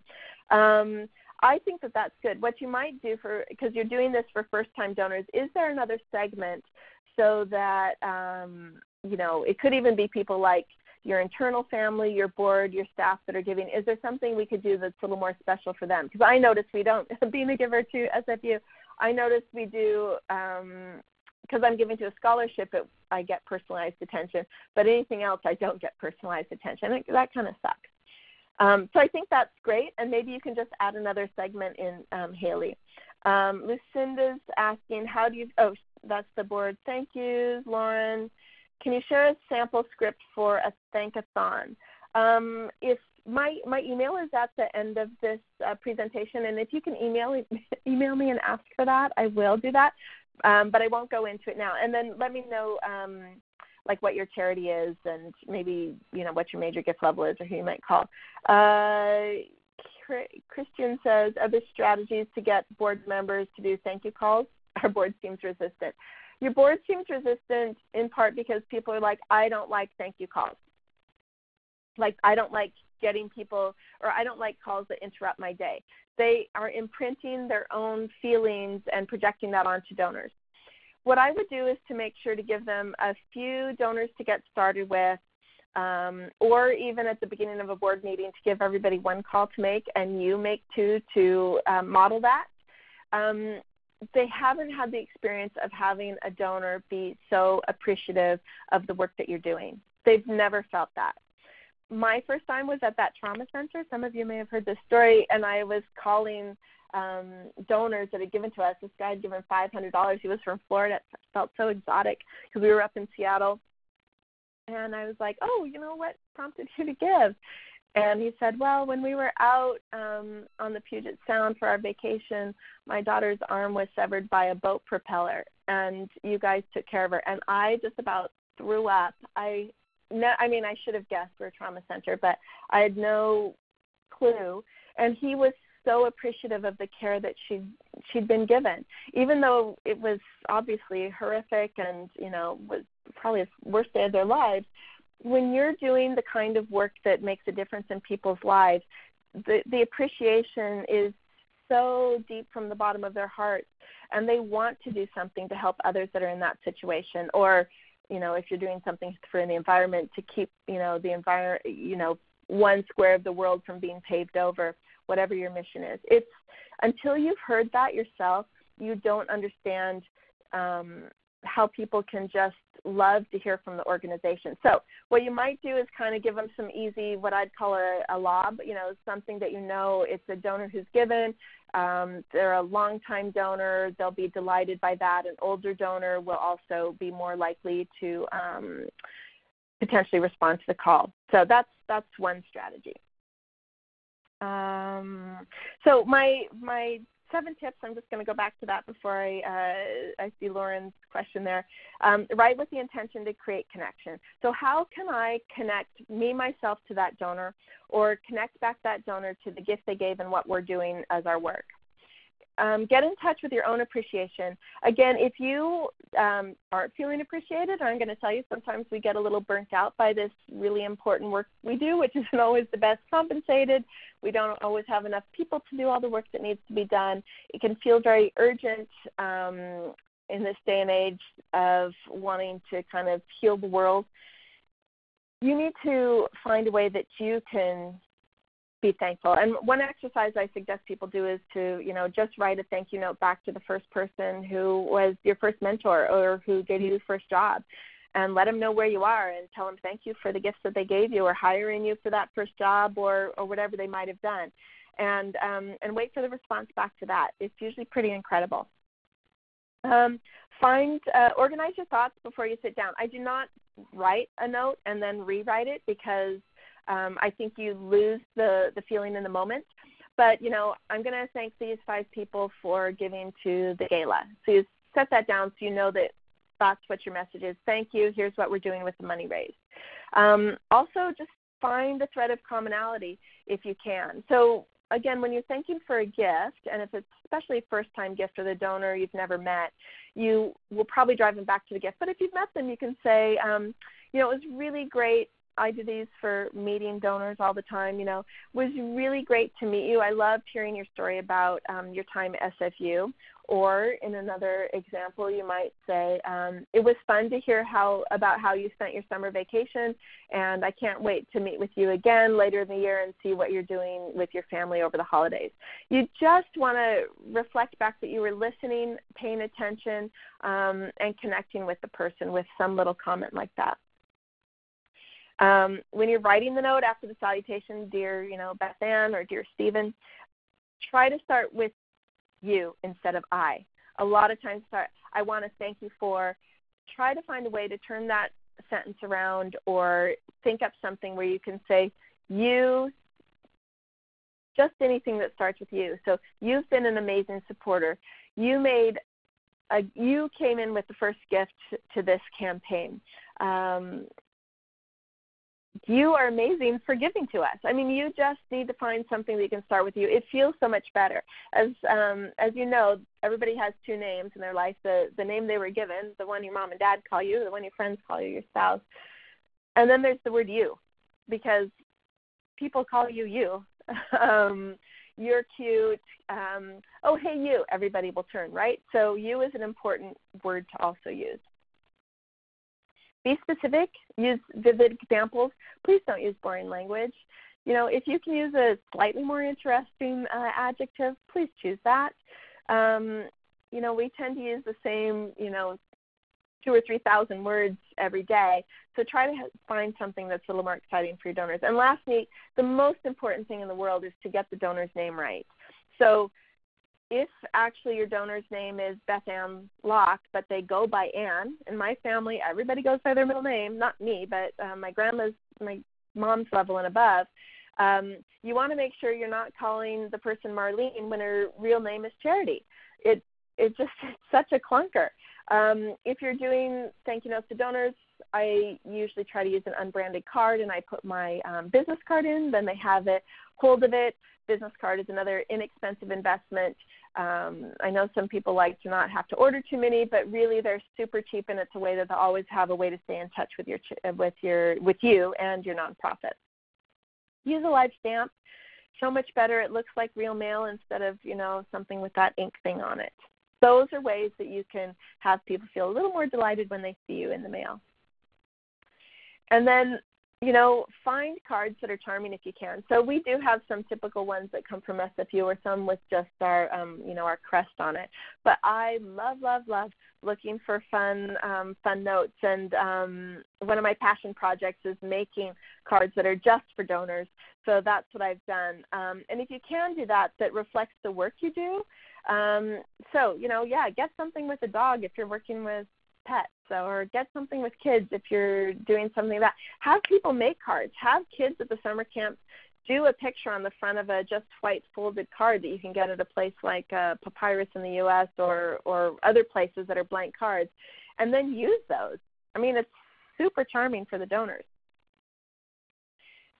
I think that that's good. What you might do, because you're doing this for first-time donors, is there another segment so that, it could even be people like your internal family, your board, your staff that are giving. Is there something we could do that's a little more special for them? Because I notice we don't. Being a giver to SFU, I notice we do, because I'm giving to a scholarship, I get personalized attention. But anything else, I don't get personalized attention. That kind of sucks. So I think that's great, and maybe you can just add another segment in, Haley. Lucinda's asking, that's the board. Thank you, Lauren. Can you share a sample script for a thankathon? If my email is at the end of this presentation, and if you can email me and ask for that, I will do that, but I won't go into it now. And then let me know like what your charity is, and maybe what your major gift level is, or who you might call. Christian says, are there strategies to get board members to do thank you calls? Our board seems resistant. Your board seems resistant in part because people are like, I don't like thank you calls. Like, I don't like getting people, or I don't like calls that interrupt my day. They are imprinting their own feelings and projecting that onto donors. What I would do is to make sure to give them a few donors to get started with, or even at the beginning of a board meeting to give everybody one call to make, and you make two to model that. They haven't had the experience of having a donor be so appreciative of the work that you're doing. They've never felt that. My first time was at that trauma center. Some of you may have heard this story, and I was calling donors that had given to us. This guy had given $500. He was from Florida. It felt so exotic because we were up in Seattle. And I was like, oh, what prompted you to give? And he said, well, when we were out on the Puget Sound for our vacation, my daughter's arm was severed by a boat propeller, and you guys took care of her. And I just about threw up. I should have guessed we're a trauma center, but I had no clue. And he was so appreciative of the care that she'd been given, even though it was obviously horrific and, was probably the worst day of their lives. When you're doing the kind of work that makes a difference in people's lives, the appreciation is so deep from the bottom of their hearts, and they want to do something to help others that are in that situation. Or, if you're doing something for the environment, to keep, the environment, one square of the world from being paved over, whatever your mission is. It's until you've heard that yourself, you don't understand how people can just love to hear from the organization. So what you might do is kind of give them some easy, what I'd call a lob, something that it's a donor who's given. They're a long-time donor. They'll be delighted by that. An older donor will also be more likely to potentially respond to the call. So that's one strategy. So my 7 tips, I'm just going to go back to that before I see Lauren's question there. Write with the intention to create connection. So how can I connect myself to that donor, or connect back that donor to the gift they gave and what we're doing as our work? Get in touch with your own appreciation. Again, if you aren't feeling appreciated, I'm going to tell you sometimes we get a little burnt out by this really important work we do, which isn't always the best compensated. We don't always have enough people to do all the work that needs to be done. It can feel very urgent in this day and age of wanting to kind of heal the world. You need to find a way that you can be thankful. And one exercise I suggest people do is to, just write a thank you note back to the first person who was your first mentor or who gave you your first job, and let them know where you are and tell them thank you for the gifts that they gave you, or hiring you for that first job, or whatever they might have done. And wait for the response back to that. It's usually pretty incredible. Organize your thoughts before you sit down. I do not write a note and then rewrite it, because I think you lose the feeling in the moment. but, I'm going to thank these 5 people for giving to the gala. So you set that down so you know that that's what your message is. Thank you. Here's what we're doing with the money raised. Also, just find a thread of commonality if you can. So, again, when you're thanking for a gift, and if it's especially a first-time gift or the donor you've never met, you will probably drive them back to the gift. But if you've met them, you can say, it was really great. I do these for meeting donors all the time. It was really great to meet you. I loved hearing your story about your time at SFU. Or in another example, you might say, it was fun to hear about how you spent your summer vacation, and I can't wait to meet with you again later in the year and see what you're doing with your family over the holidays. You just want to reflect back that you were listening, paying attention, and connecting with the person with some little comment like that. When you're writing the note after the salutation, dear, Beth Ann or dear Stephen, try to start with you instead of I. A lot of times, I want to thank you for. Try to find a way to turn that sentence around or think up something where you can say you, just anything that starts with you. So you've been an amazing supporter. You came in with the first gift to this campaign. You are amazing for giving to us. You just need to find something that you can start with you. It feels so much better. As you know, everybody has 2 names in their life, the name they were given, the one your mom and dad call you, the one your friends call you, your spouse. And then there's the word you, because people call you you. You're cute. Oh, hey, you. Everybody will turn, right? So you is an important word to also use. Be specific. Use vivid examples. Please don't use boring language. If you can use a slightly more interesting adjective, please choose that. We tend to use the same, 2,000 or 3,000 words every day. So try to find something that's a little more exciting for your donors. And lastly, the most important thing in the world is to get the donor's name right. So if actually your donor's name is Beth Ann Locke, but they go by Ann, in my family, everybody goes by their middle name, not me, but my mom's level and above, you want to make sure you're not calling the person Marlene when her real name is Charity. It's such a clunker. If you're doing thank you notes to donors, I usually try to use an unbranded card, and I put my business card in. Then they have it, hold of it. Business card is another inexpensive investment. I know some people like to not have to order too many, but really they're super cheap, and it's a way that they'll always have a way to stay in touch with you and your nonprofit. Use a live stamp. So much better. It looks like real mail instead of something with that ink thing on it. Those are ways that you can have people feel a little more delighted when they see you in the mail. And then find cards that are charming if you can. So we do have some typical ones that come from SFU, or some with just our, our crest on it. But I love looking for fun notes. And one of my passion projects is making cards that are just for donors. So that's what I've done. And if you can do that reflects the work you do. Get something with a dog if you're working with pets, or get something with kids if you're doing something like that. Have people make cards. Have kids at the summer camp do a picture on the front of a just white folded card that you can get at a place like Papyrus in the U.S. or other places that are blank cards, and then use those. It's super charming for the donors.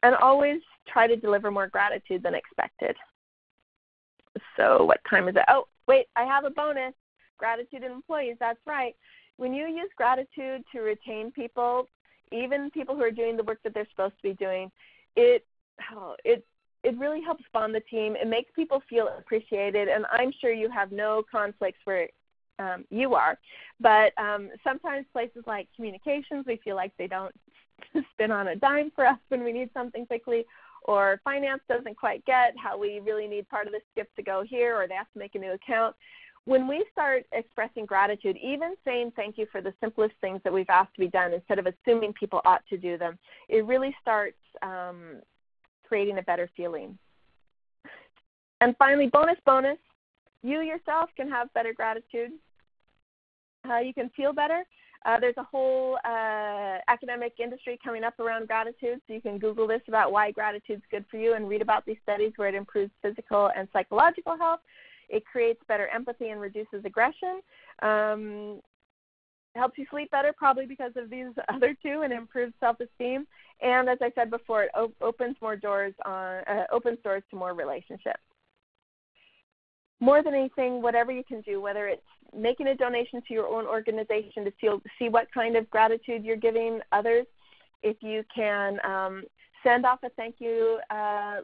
And always try to deliver more gratitude than expected. So what time is it? Oh, wait, I have a bonus. Gratitude and employees, that's right. When you use gratitude to retain people, even people who are doing the work that they're supposed to be doing, it really helps bond the team. It makes people feel appreciated, and I'm sure you have no conflicts where you are. But sometimes places like communications, we feel like they don't spin on a dime for us when we need something quickly, or finance doesn't quite get how we really need part of this gift to go here, or they have to make a new account. When we start expressing gratitude, even saying thank you for the simplest things that we've asked to be done instead of assuming people ought to do them, it really starts creating a better feeling. And finally, bonus, you yourself can have better gratitude. You can feel better. There's a whole academic industry coming up around gratitude, so you can Google this about why gratitude's good for you and read about these studies where it improves physical and psychological health. It creates better empathy and reduces aggression. Helps you sleep better, probably because of these other two, and improves self-esteem. And as I said before, it opens doors to more relationships. More than anything, whatever you can do, whether it's making a donation to your own organization to see what kind of gratitude you're giving others, if you can send off a thank you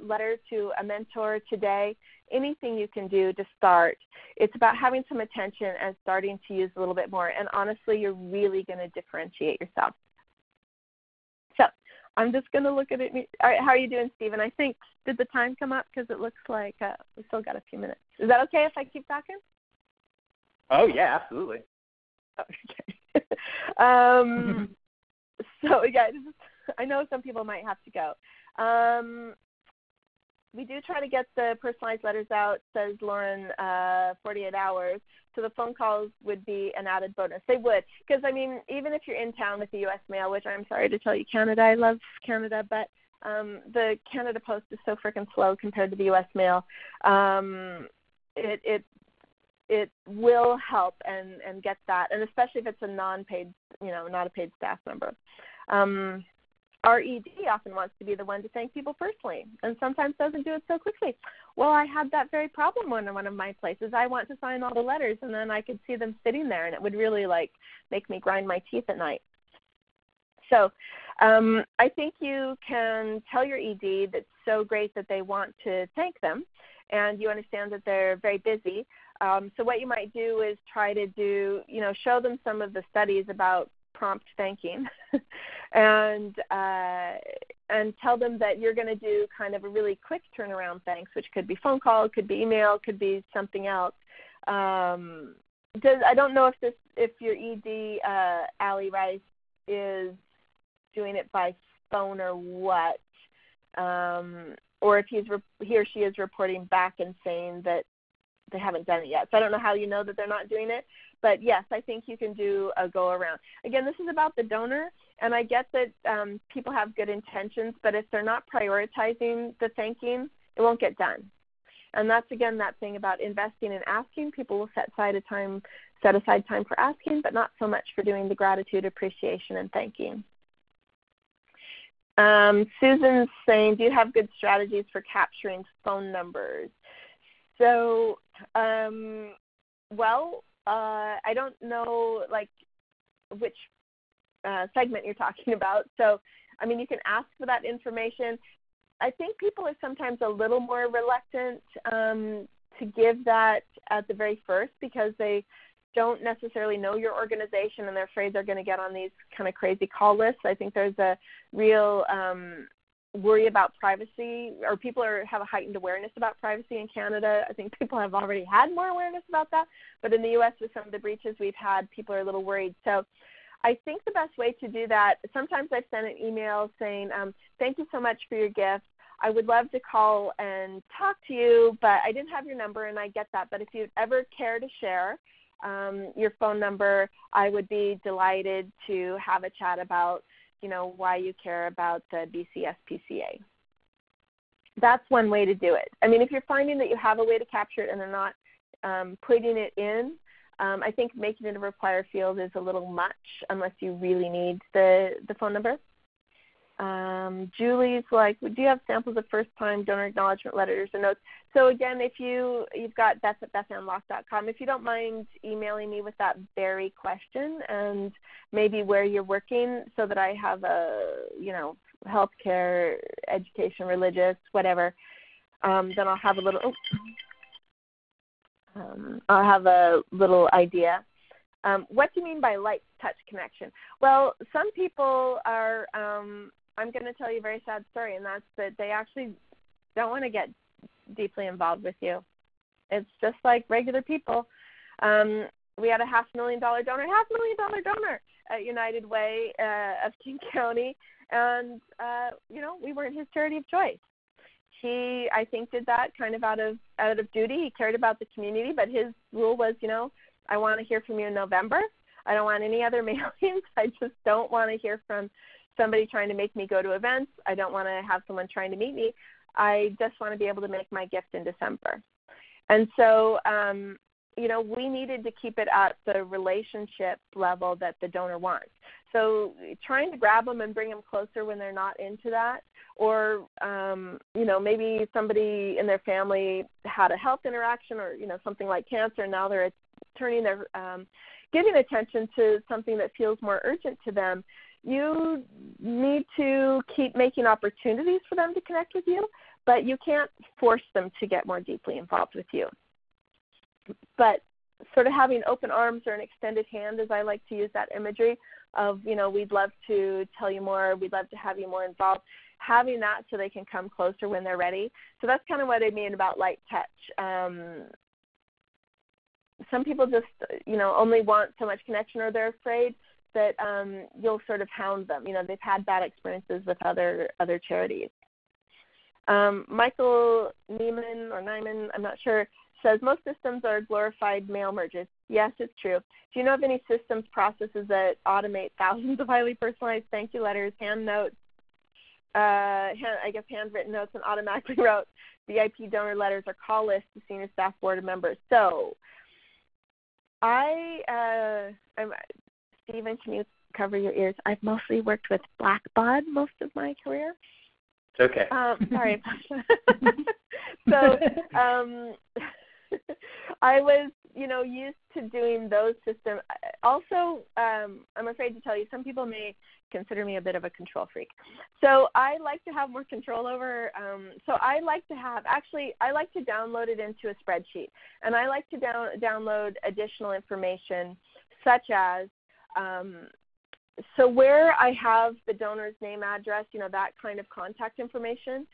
letter to a mentor today, anything you can do to start. It's about having some attention and starting to use a little bit more. And honestly, you're really going to differentiate yourself. So I'm just going to look at it. All right, how are you doing, Stephen? I think, did the time come up? Because it looks like we still got a few minutes. Is that okay if I keep talking? Oh, yeah, absolutely. Okay. So, yeah, I know some people might have to go. We do try to get the personalized letters out, says Lauren, 48 hours. So the phone calls would be an added bonus. They would. Because, I mean, even if you're in town with the U.S. mail, which I'm sorry to tell you, Canada, I love Canada, but the Canada Post is so freaking slow compared to the U.S. mail. It will help and get that, and especially if it's a non-paid, not a paid staff member. Our ED often wants to be the one to thank people personally, and sometimes doesn't do it so quickly. Well, I had that very problem in one of my places. I want to sign all the letters, and then I could see them sitting there, and it would really make me grind my teeth at night. So I think you can tell your ED that's so great that they want to thank them, and you understand that they're very busy. So what you might do is try to show them some of the studies about prompt thanking and tell them that you're going to do kind of a really quick turnaround thanks, which could be phone call, could be email, could be something else. I don't know if your ED, Allie Rice, is doing it by phone or what, or if he or she is reporting back and saying that they haven't done it yet. So I don't know how you know that they're not doing it. But, yes, I think you can do a go-around. Again, this is about the donor, and I get that people have good intentions, but if they're not prioritizing the thanking, it won't get done. And that's, again, that thing about investing and asking. People will set aside time for asking, but not so much for doing the gratitude, appreciation, and thanking. Susan's saying, do you have good strategies for capturing phone numbers? So, I don't know, which segment you're talking about. So, I mean, you can ask for that information. I think people are sometimes a little more reluctant to give that at the very first because they don't necessarily know your organization and they're afraid they're going to get on these kind of crazy call lists. I think there's a real worry about privacy, or people have a heightened awareness about privacy in Canada. I think people have already had more awareness about that, but in the U.S. with some of the breaches we've had, people are a little worried. So I think the best way to do that, sometimes I've sent an email saying, thank you so much for your gift. I would love to call and talk to you, but I didn't have your number, and I get that. But if you'd ever care to share your phone number, I would be delighted to have a chat about why you care about the BCSPCA. That's one way to do it. I mean, if you're finding that you have a way to capture it and they're not putting it in, I think making it a require field is a little much unless you really need the phone number. Julie's like, do you have samples of first-time donor acknowledgement letters or notes? So again, if you've got Beth at BethAnnLocke.com, if you don't mind emailing me with that very question and maybe where you're working so that I have a, healthcare, education, religious, whatever, then I'll have a little idea. What do you mean by light touch connection? Well, some people are, I'm going to tell you a very sad story, and that's that they actually don't want to get deeply involved with you. It's just like regular people. We had a $500,000 donor at United Way of King County, and, we weren't his charity of choice. He, I think, did that kind of out of duty. He cared about the community, but his rule was, I want to hear from you in November. I don't want any other mailings. I just don't want to hear from somebody trying to make me go to events. I don't want to have someone trying to meet me. I just want to be able to make my gift in December. And so, we needed to keep it at the relationship level that the donor wants. So trying to grab them and bring them closer when they're not into that, or, maybe somebody in their family had a health interaction or, something like cancer, and now they're turning their, giving attention to something that feels more urgent to them. You need to keep making opportunities for them to connect with you, but you can't force them to get more deeply involved with you. But sort of having open arms or an extended hand, as I like to use that imagery of, we'd love to tell you more, we'd love to have you more involved, having that so they can come closer when they're ready. So that's kind of what I mean about light touch. Some people just, only want so much connection, or they're afraid that you'll sort of hound them. They've had bad experiences with other charities. Michael Neiman, I'm not sure, says most systems are glorified mail merges. Yes, it's true. Do you know of any systems, processes that automate thousands of highly personalized thank you letters, hand notes, handwritten notes, and automatically wrote VIP donor letters or call lists to senior staff board members? So Stephen, can you cover your ears? I've mostly worked with Blackbaud most of my career. It's okay. Sorry. So I was, used to doing those systems. Also, I'm afraid to tell you, some people may consider me a bit of a control freak. So I like to have more control over, I like to download it into a spreadsheet. And I like to download additional information such as, so where I have the donor's name, address, that kind of contact information,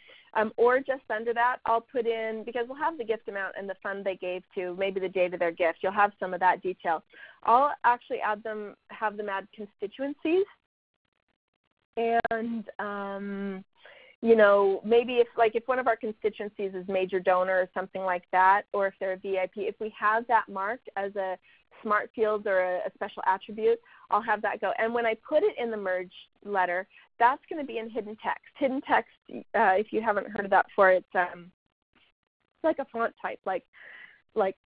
or just under that, I'll put in, because we'll have the gift amount and the fund they gave to, maybe the date of their gift. You'll have some of that detail. I'll actually have them add constituencies. And, maybe if one of our constituencies is major donor or something like that, or if they're a VIP, if we have that marked as a smart field or a special attribute, I'll have that go. And when I put it in the merge letter, that's going to be in hidden text. Hidden text, if you haven't heard of that before, it's like a font type, like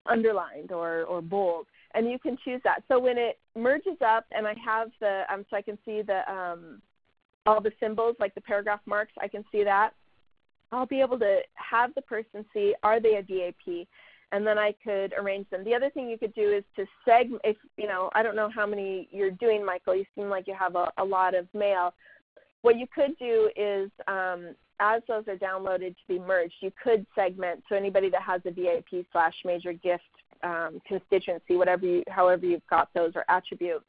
underlined or bold, and you can choose that. So when it merges up and I have the, so I can see the all the symbols, like the paragraph marks, I can see that. I'll be able to have the person see, are they a VIP? And then I could arrange them. The other thing you could do is to segment, if, I don't know how many you're doing, Michael. You seem like you have a lot of mail. What you could do is, as those are downloaded to be merged, you could segment. So anybody that has a VIP/major gift constituency, however you've got those, or attribute,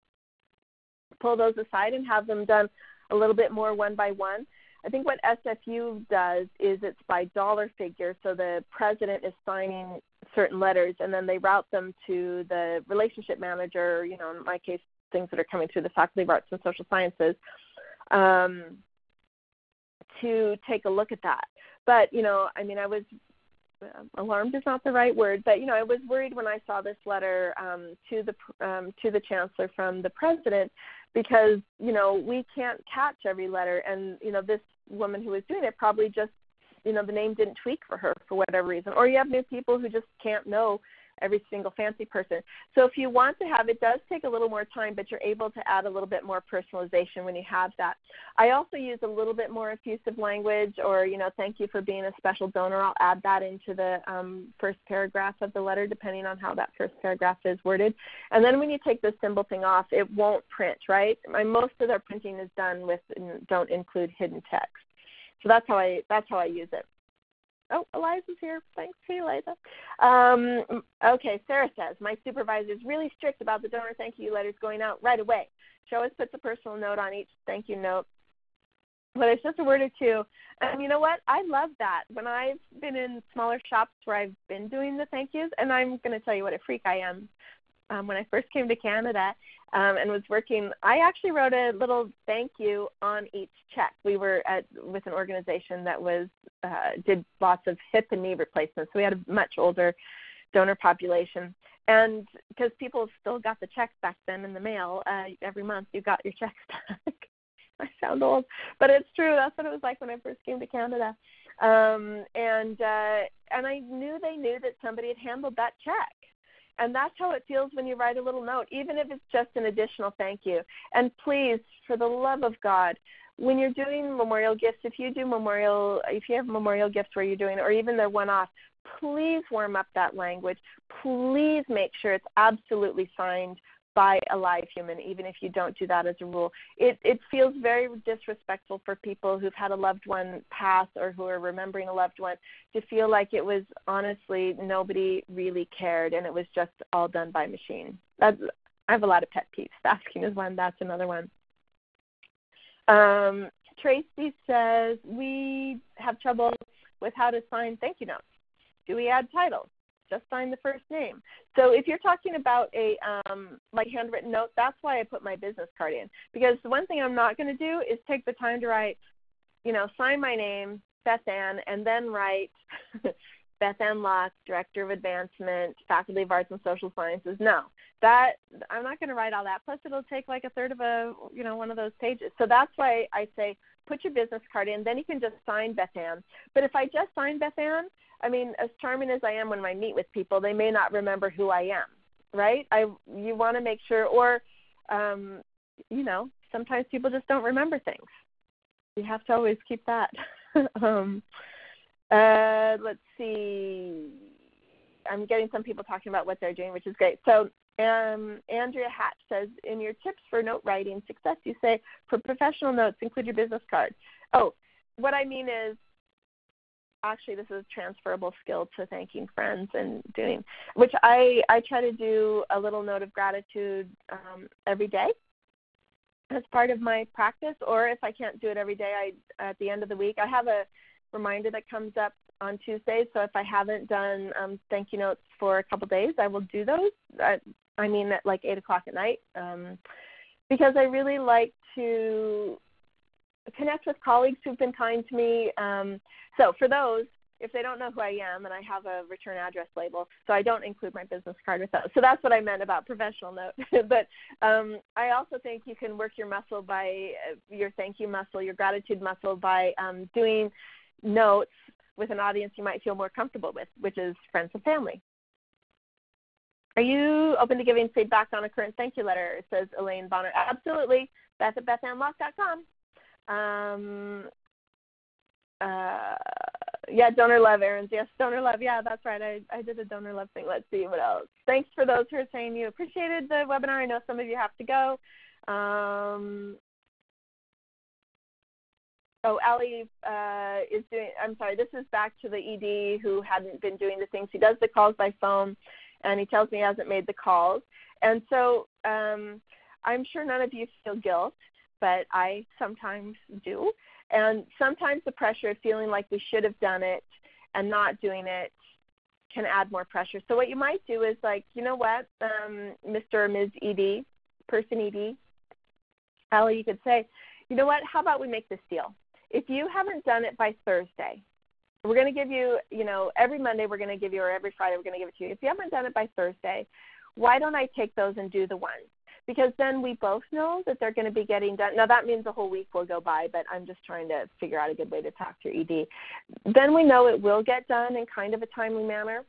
pull those aside and have them done a little bit more one by one. I think what SFU does is it's by dollar figure, so the president is signing certain letters, and then they route them to the relationship manager, in my case, things that are coming through the Faculty of Arts and Social Sciences, to take a look at that. But, I was, alarmed is not the right word, but, I was worried when I saw this letter to the chancellor from the president, because, we can't catch every letter. And, this woman who was doing it probably just, the name didn't tweak for her for whatever reason. Or you have new people who just can't know every single fancy person. So if you want to have, it does take a little more time, but you're able to add a little bit more personalization when you have that. I also use a little bit more effusive language, or, thank you for being a special donor. I'll add that into the first paragraph of the letter, depending on how that first paragraph is worded. And then when you take the symbol thing off, it won't print, right? Most of their printing is done with, don't include hidden text. So that's how I use it. Oh, Eliza's here. Thanks. Hey, Eliza. Okay, Sarah says, my supervisor is really strict about the donor thank you letters going out right away. She always puts a personal note on each thank you note. But it's just a word or two. And you know what? I love that. When I've been in smaller shops where I've been doing the thank yous, and I'm going to tell you what a freak I am. When I first came to Canada and was working, I actually wrote a little thank you on each check. We were with an organization that did lots of hip and knee replacements, so we had a much older donor population. And because people still got the checks back then in the mail, every month you got your checks back. I sound old, but it's true. That's what it was like when I first came to Canada. And I knew they knew that somebody had handled that check. And that's how it feels when you write a little note, even if it's just an additional thank you. And please, for the love of God, when you're doing memorial gifts, if you have memorial gifts where you're doing, or even they're one-off, please warm up that language. Please make sure it's absolutely signed by a live human, even if you don't do that as a rule. It feels very disrespectful for people who've had a loved one pass or who are remembering a loved one to feel like it was honestly nobody really cared and it was just all done by machine. I have a lot of pet peeves. Asking is one. That's another one. Tracy says, we have trouble with how to sign thank you notes. Do we add titles? Just sign the first name. So if you're talking about a like handwritten note, that's why I put my business card in. Because the one thing I'm not going to do is take the time to write, sign my name, Beth Ann, and then write Beth Ann Locke, Director of Advancement, Faculty of Arts and Social Sciences. No, I'm not going to write all that. Plus, it'll take like a third of one of those pages. So that's why I say put your business card in. Then you can just sign Beth Ann. But if I just sign Beth Ann, as charming as I am when I meet with people, they may not remember who I am, right? You want to make sure, or, sometimes people just don't remember things. You have to always keep that. Let's see. I'm getting some people talking about what they're doing, which is great. So Andrea Hatch says, in your tips for note writing success, you say, for professional notes, include your business card. Oh, what I mean is, actually, this is a transferable skill to thanking friends and doing, which I try to do a little note of gratitude every day as part of my practice, or if I can't do it every day, at the end of the week, I have a reminder that comes up on Tuesdays. So if I haven't done thank you notes for a couple days, I will do those. At like 8 o'clock at night, because I really like to connect with colleagues who've been kind to me. So for those, if they don't know who I am, and I have a return address label, so I don't include my business card with those. So that's what I meant about professional note. But I also think you can work your muscle by your thank you muscle, your gratitude muscle, by doing notes with an audience you might feel more comfortable with, which is friends and family. Are you open to giving feedback on a current thank you letter? Says Elaine Bonner. Absolutely. Beth at BethAnnLocke.com. Donor love, Aaron's. Yes, donor love. Yeah, that's right. I did a donor love thing. Let's see what else. Thanks for those who are saying you appreciated the webinar. I know some of you have to go. Allie is doing, I'm sorry, this is back to the ED who hadn't been doing the things. He does the calls by phone, and he tells me he hasn't made the calls. And so I'm sure none of you feel guilt, but I sometimes do. And sometimes the pressure of feeling like we should have done it and not doing it can add more pressure. So what you might do is like, you know what, Mr. or Ms. ED, person ED, Allie, you could say, you know what, how about we make this deal? If you haven't done it by Thursday, we're going to give you, every Monday we're going to give you, or every Friday we're going to give it to you. If you haven't done it by Thursday, why don't I take those and do the one? Because then we both know that they're going to be getting done. Now, that means a whole week will go by, but I'm just trying to figure out a good way to talk to your ED. Then we know it will get done in kind of a timely manner.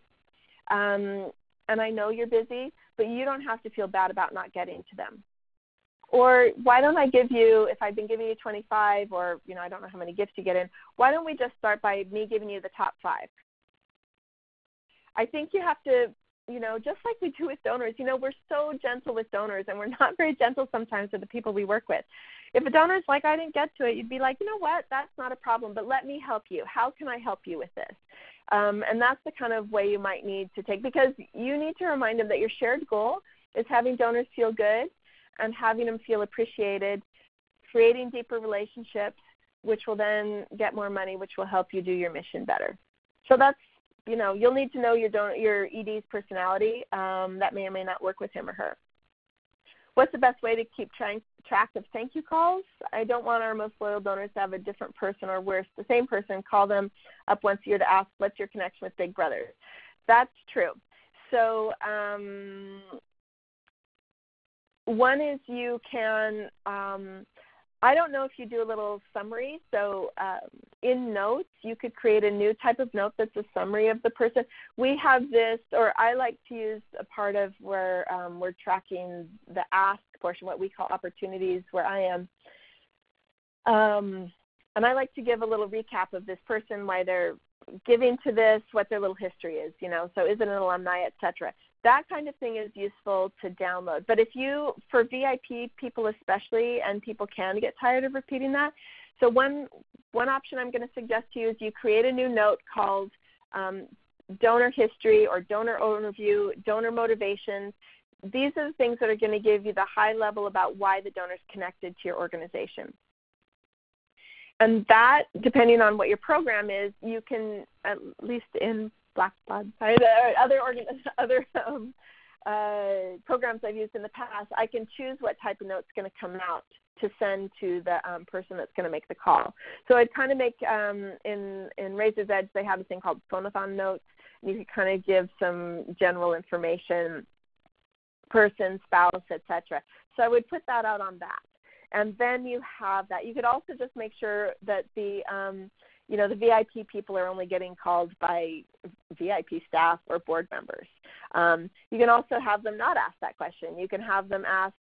And I know you're busy, but you don't have to feel bad about not getting to them. Or why don't I give you, if I've been giving you 25, or, I don't know how many gifts you get in, why don't we just start by me giving you the top 5? I think you have to, just like we do with donors, we're so gentle with donors, and we're not very gentle sometimes with the people we work with. If a donor's like, I didn't get to it, you'd be like, you know what, that's not a problem, but let me help you. How can I help you with this? And that's the kind of way you might need to take, because you need to remind them that your shared goal is having donors feel good and having them feel appreciated, creating deeper relationships, which will then get more money, which will help you do your mission better. So that's, you'll need to know your ED's personality. That may or may not work with him or her. What's the best way to keep track of thank you calls? I don't want our most loyal donors to have a different person, or worse, the same person, call them up once a year to ask, what's your connection with Big Brother? That's true. So one is you can, I don't know if you do a little summary. So in notes, you could create a new type of note that's a summary of the person. We have this, or I like to use a part of where we're tracking the ask portion, what we call opportunities, where I am. And I like to give a little recap of this person, why they're giving to this, what their little history is, so is it an alumni, et cetera. That kind of thing is useful to download. But if you, for VIP people especially, and people can get tired of repeating that, so one option I'm going to suggest to you is you create a new note called donor history or donor overview, donor motivations. These are the things that are going to give you the high level about why the donor is connected to your organization. And that, depending on what your program is, you can, at least in Blackbaud, other programs I've used in the past, I can choose what type of note's going to come out to send to the person that's going to make the call. So I'd kind of make, in Razor's Edge, they have a thing called phonathon notes. You can kind of give some general information, person, spouse, etc. So I would put that out on that. And then you have that. You could also just make sure that the the VIP people are only getting called by VIP staff or board members. You can also have them not ask that question. You can have them ask,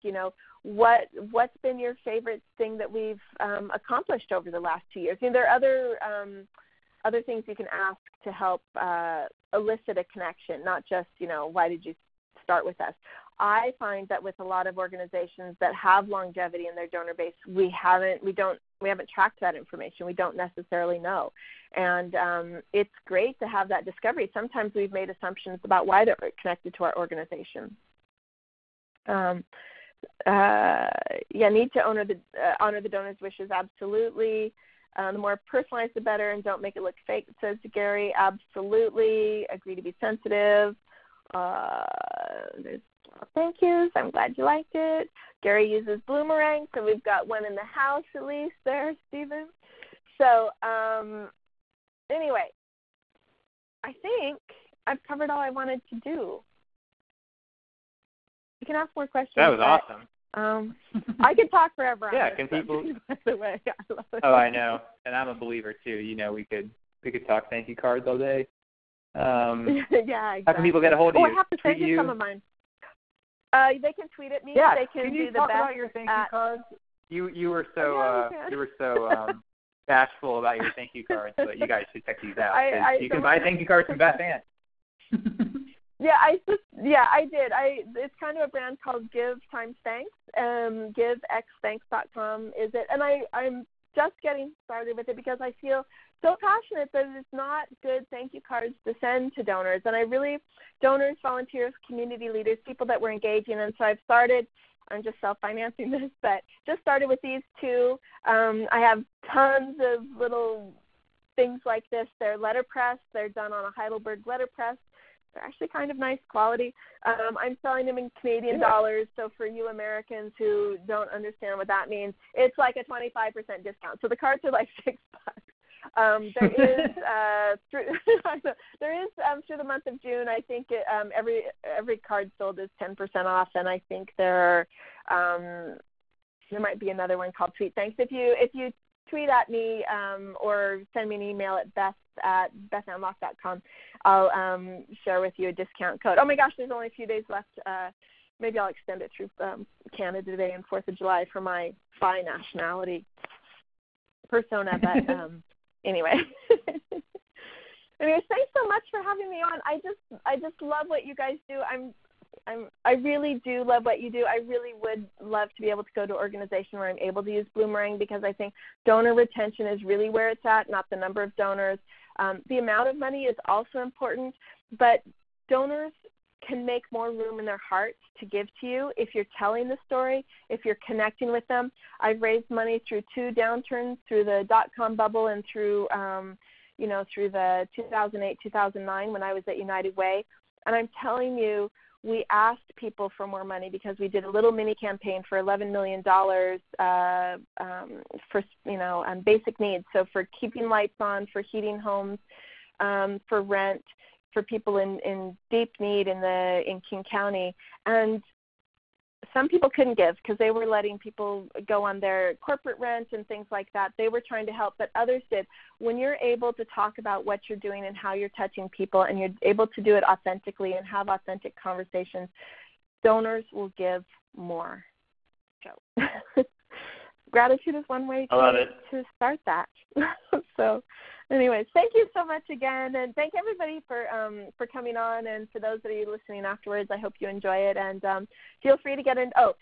what's been your favorite thing that we've accomplished over the last 2 years? There are other things you can ask to help elicit a connection, not just, why did you start with us? I find that with a lot of organizations that have longevity in their donor base, we haven't tracked that information. We don't necessarily know. And it's great to have that discovery. Sometimes we've made assumptions about why they're connected to our organization. Need to honor the donor's wishes, absolutely. The more personalized, the better, and don't make it look fake, says Gary. Absolutely. Agree to be sensitive. There's thank yous. I'm glad you liked it. Gary uses Bloomerang, so we've got one in the house at least there, Stephen. So anyway, I think I've covered all I wanted to do. You can ask more questions. That was awesome. I could talk forever on yeah, this. Can people? By the way, I love it. Oh, I know, and I'm a believer too. We could talk thank you cards all day. Yeah, exactly. How can people get a hold of you? I have to send you some of mine. They can tweet at me. Yeah. They can you do the talk best about your thank you cards? You were so bashful about your thank you cards, but you guys should check these out. You can buy thank you cards from Beth Ann. I did. It's kind of a brand called Give Times Thanks. GiveXThanks.com is it, and I'm just getting started with it because I feel so passionate that it's not good thank you cards to send to donors. And donors, volunteers, community leaders, people that we're engaging. And so I'm just self-financing this, but just started with these two. I have tons of little things like this. They're letterpress. They're done on a Heidelberg letterpress. They're actually kind of nice quality. I'm selling them in Canadian dollars, so for you Americans who don't understand what that means, it's like a 25% discount. So the cards are like $6. There is through the month of June, I think every card sold is 10% off, and I think there might be another one called Tweet Thanks. If you tweet at me or send me an email at beth@bethanlocke.com, I'll share with you a discount code. Oh my gosh, there's only a few days left. Maybe I'll extend it through Canada Day and 4th of July for my bi-nationality persona, but anyway. Anyways, thanks so much for having me on. I just love what you guys do. I really do love what you do. I really would love to be able to go to an organization where I'm able to use Bloomerang, because I think donor retention is really where it's at, not the number of donors. The amount of money is also important, but donors can make more room in their hearts to give to you if you're telling the story, if you're connecting with them. I've raised money through 2 downturns, through the dot-com bubble and through the 2008-2009 when I was at United Way. And I'm telling you, we asked people for more money because we did a little mini campaign for $11 million for basic needs. So for keeping lights on, for heating homes, for rent, for people in deep need in King County. And some people couldn't give because they were letting people go on their corporate rent and things like that. They were trying to help, but others did. When you're able to talk about what you're doing and how you're touching people, and you're able to do it authentically and have authentic conversations, donors will give more. So gratitude is one way to start that. So anyways, thank you so much again, and thank everybody for coming on, and for those that are listening afterwards, I hope you enjoy it, and feel free to get in. I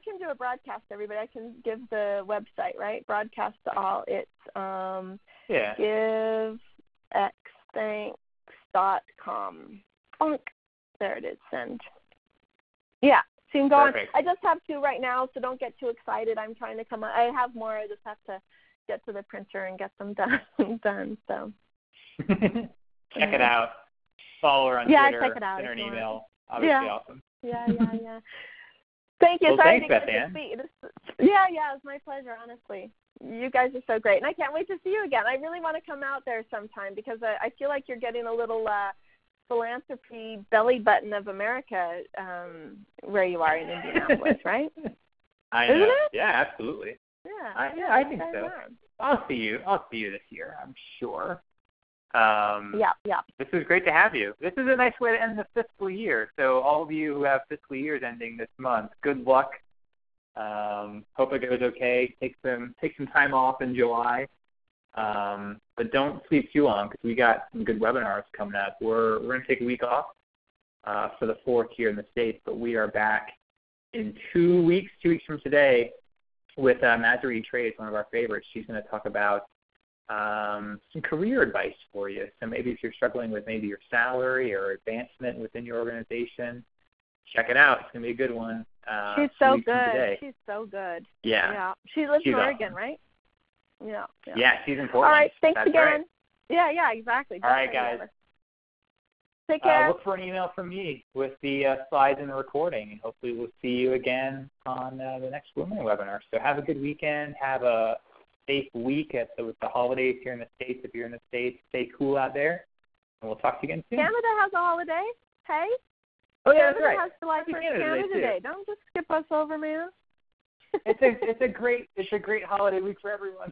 can do a broadcast, everybody. I can give the website, right? Broadcast to all. It's givexthanks.com. There it is, send. Yeah, so you can go Perfect. on. I just have two right now, so don't get too excited. I'm trying to come on. I have more. I just have to get to the printer and get them done. So check it out. Follow her on Twitter. Check it out. Send her an email. Obviously, awesome. Yeah. Thank you. Well, sorry thanks, Beth Ann. It's my pleasure, honestly. You guys are so great, and I can't wait to see you again. I really want to come out there sometime because I feel like you're getting a little philanthropy belly button of America where you are in Indianapolis, right? I know. Isn't it? Yeah, absolutely. Yeah, I think so. I'll see you this year, I'm sure. This is great to have you. This is a nice way to end the fiscal year. So all of you who have fiscal years ending this month, good luck. Hope it goes okay. Take some time off in July. But don't sleep too long because we got some good webinars coming up. We're going to take a week off for the 4th here in the States, but we are back in 2 weeks from today with Marjorie Trace, one of our favorites. She's going to talk about some career advice for you. So maybe if you're struggling with maybe your salary or advancement within your organization, check it out. It's going to be a good one. She's so good. She's so good. Yeah. She lives in Oregon, awesome. Right? Yeah, she's in Portland. All right, thanks That's again. Right. Yeah, exactly. All right, guys. Take care. Look for an email from me with the slides and the recording, and hopefully we'll see you again on the next Bloomerang webinar. So have a good weekend. Have a safe week with the holidays here in the States. If you're in the States, stay cool out there, and we'll talk to you again soon. Canada has a holiday. Hey? Oh, yeah, Canada that's right. has July 1st Canada Day. Don't just skip us over, man. It's a great holiday week for everyone.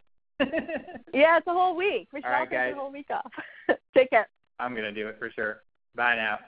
Yeah, it's a whole week. We should all right, take guys. the whole week off. Take care. I'm going to do it for sure. Bye now.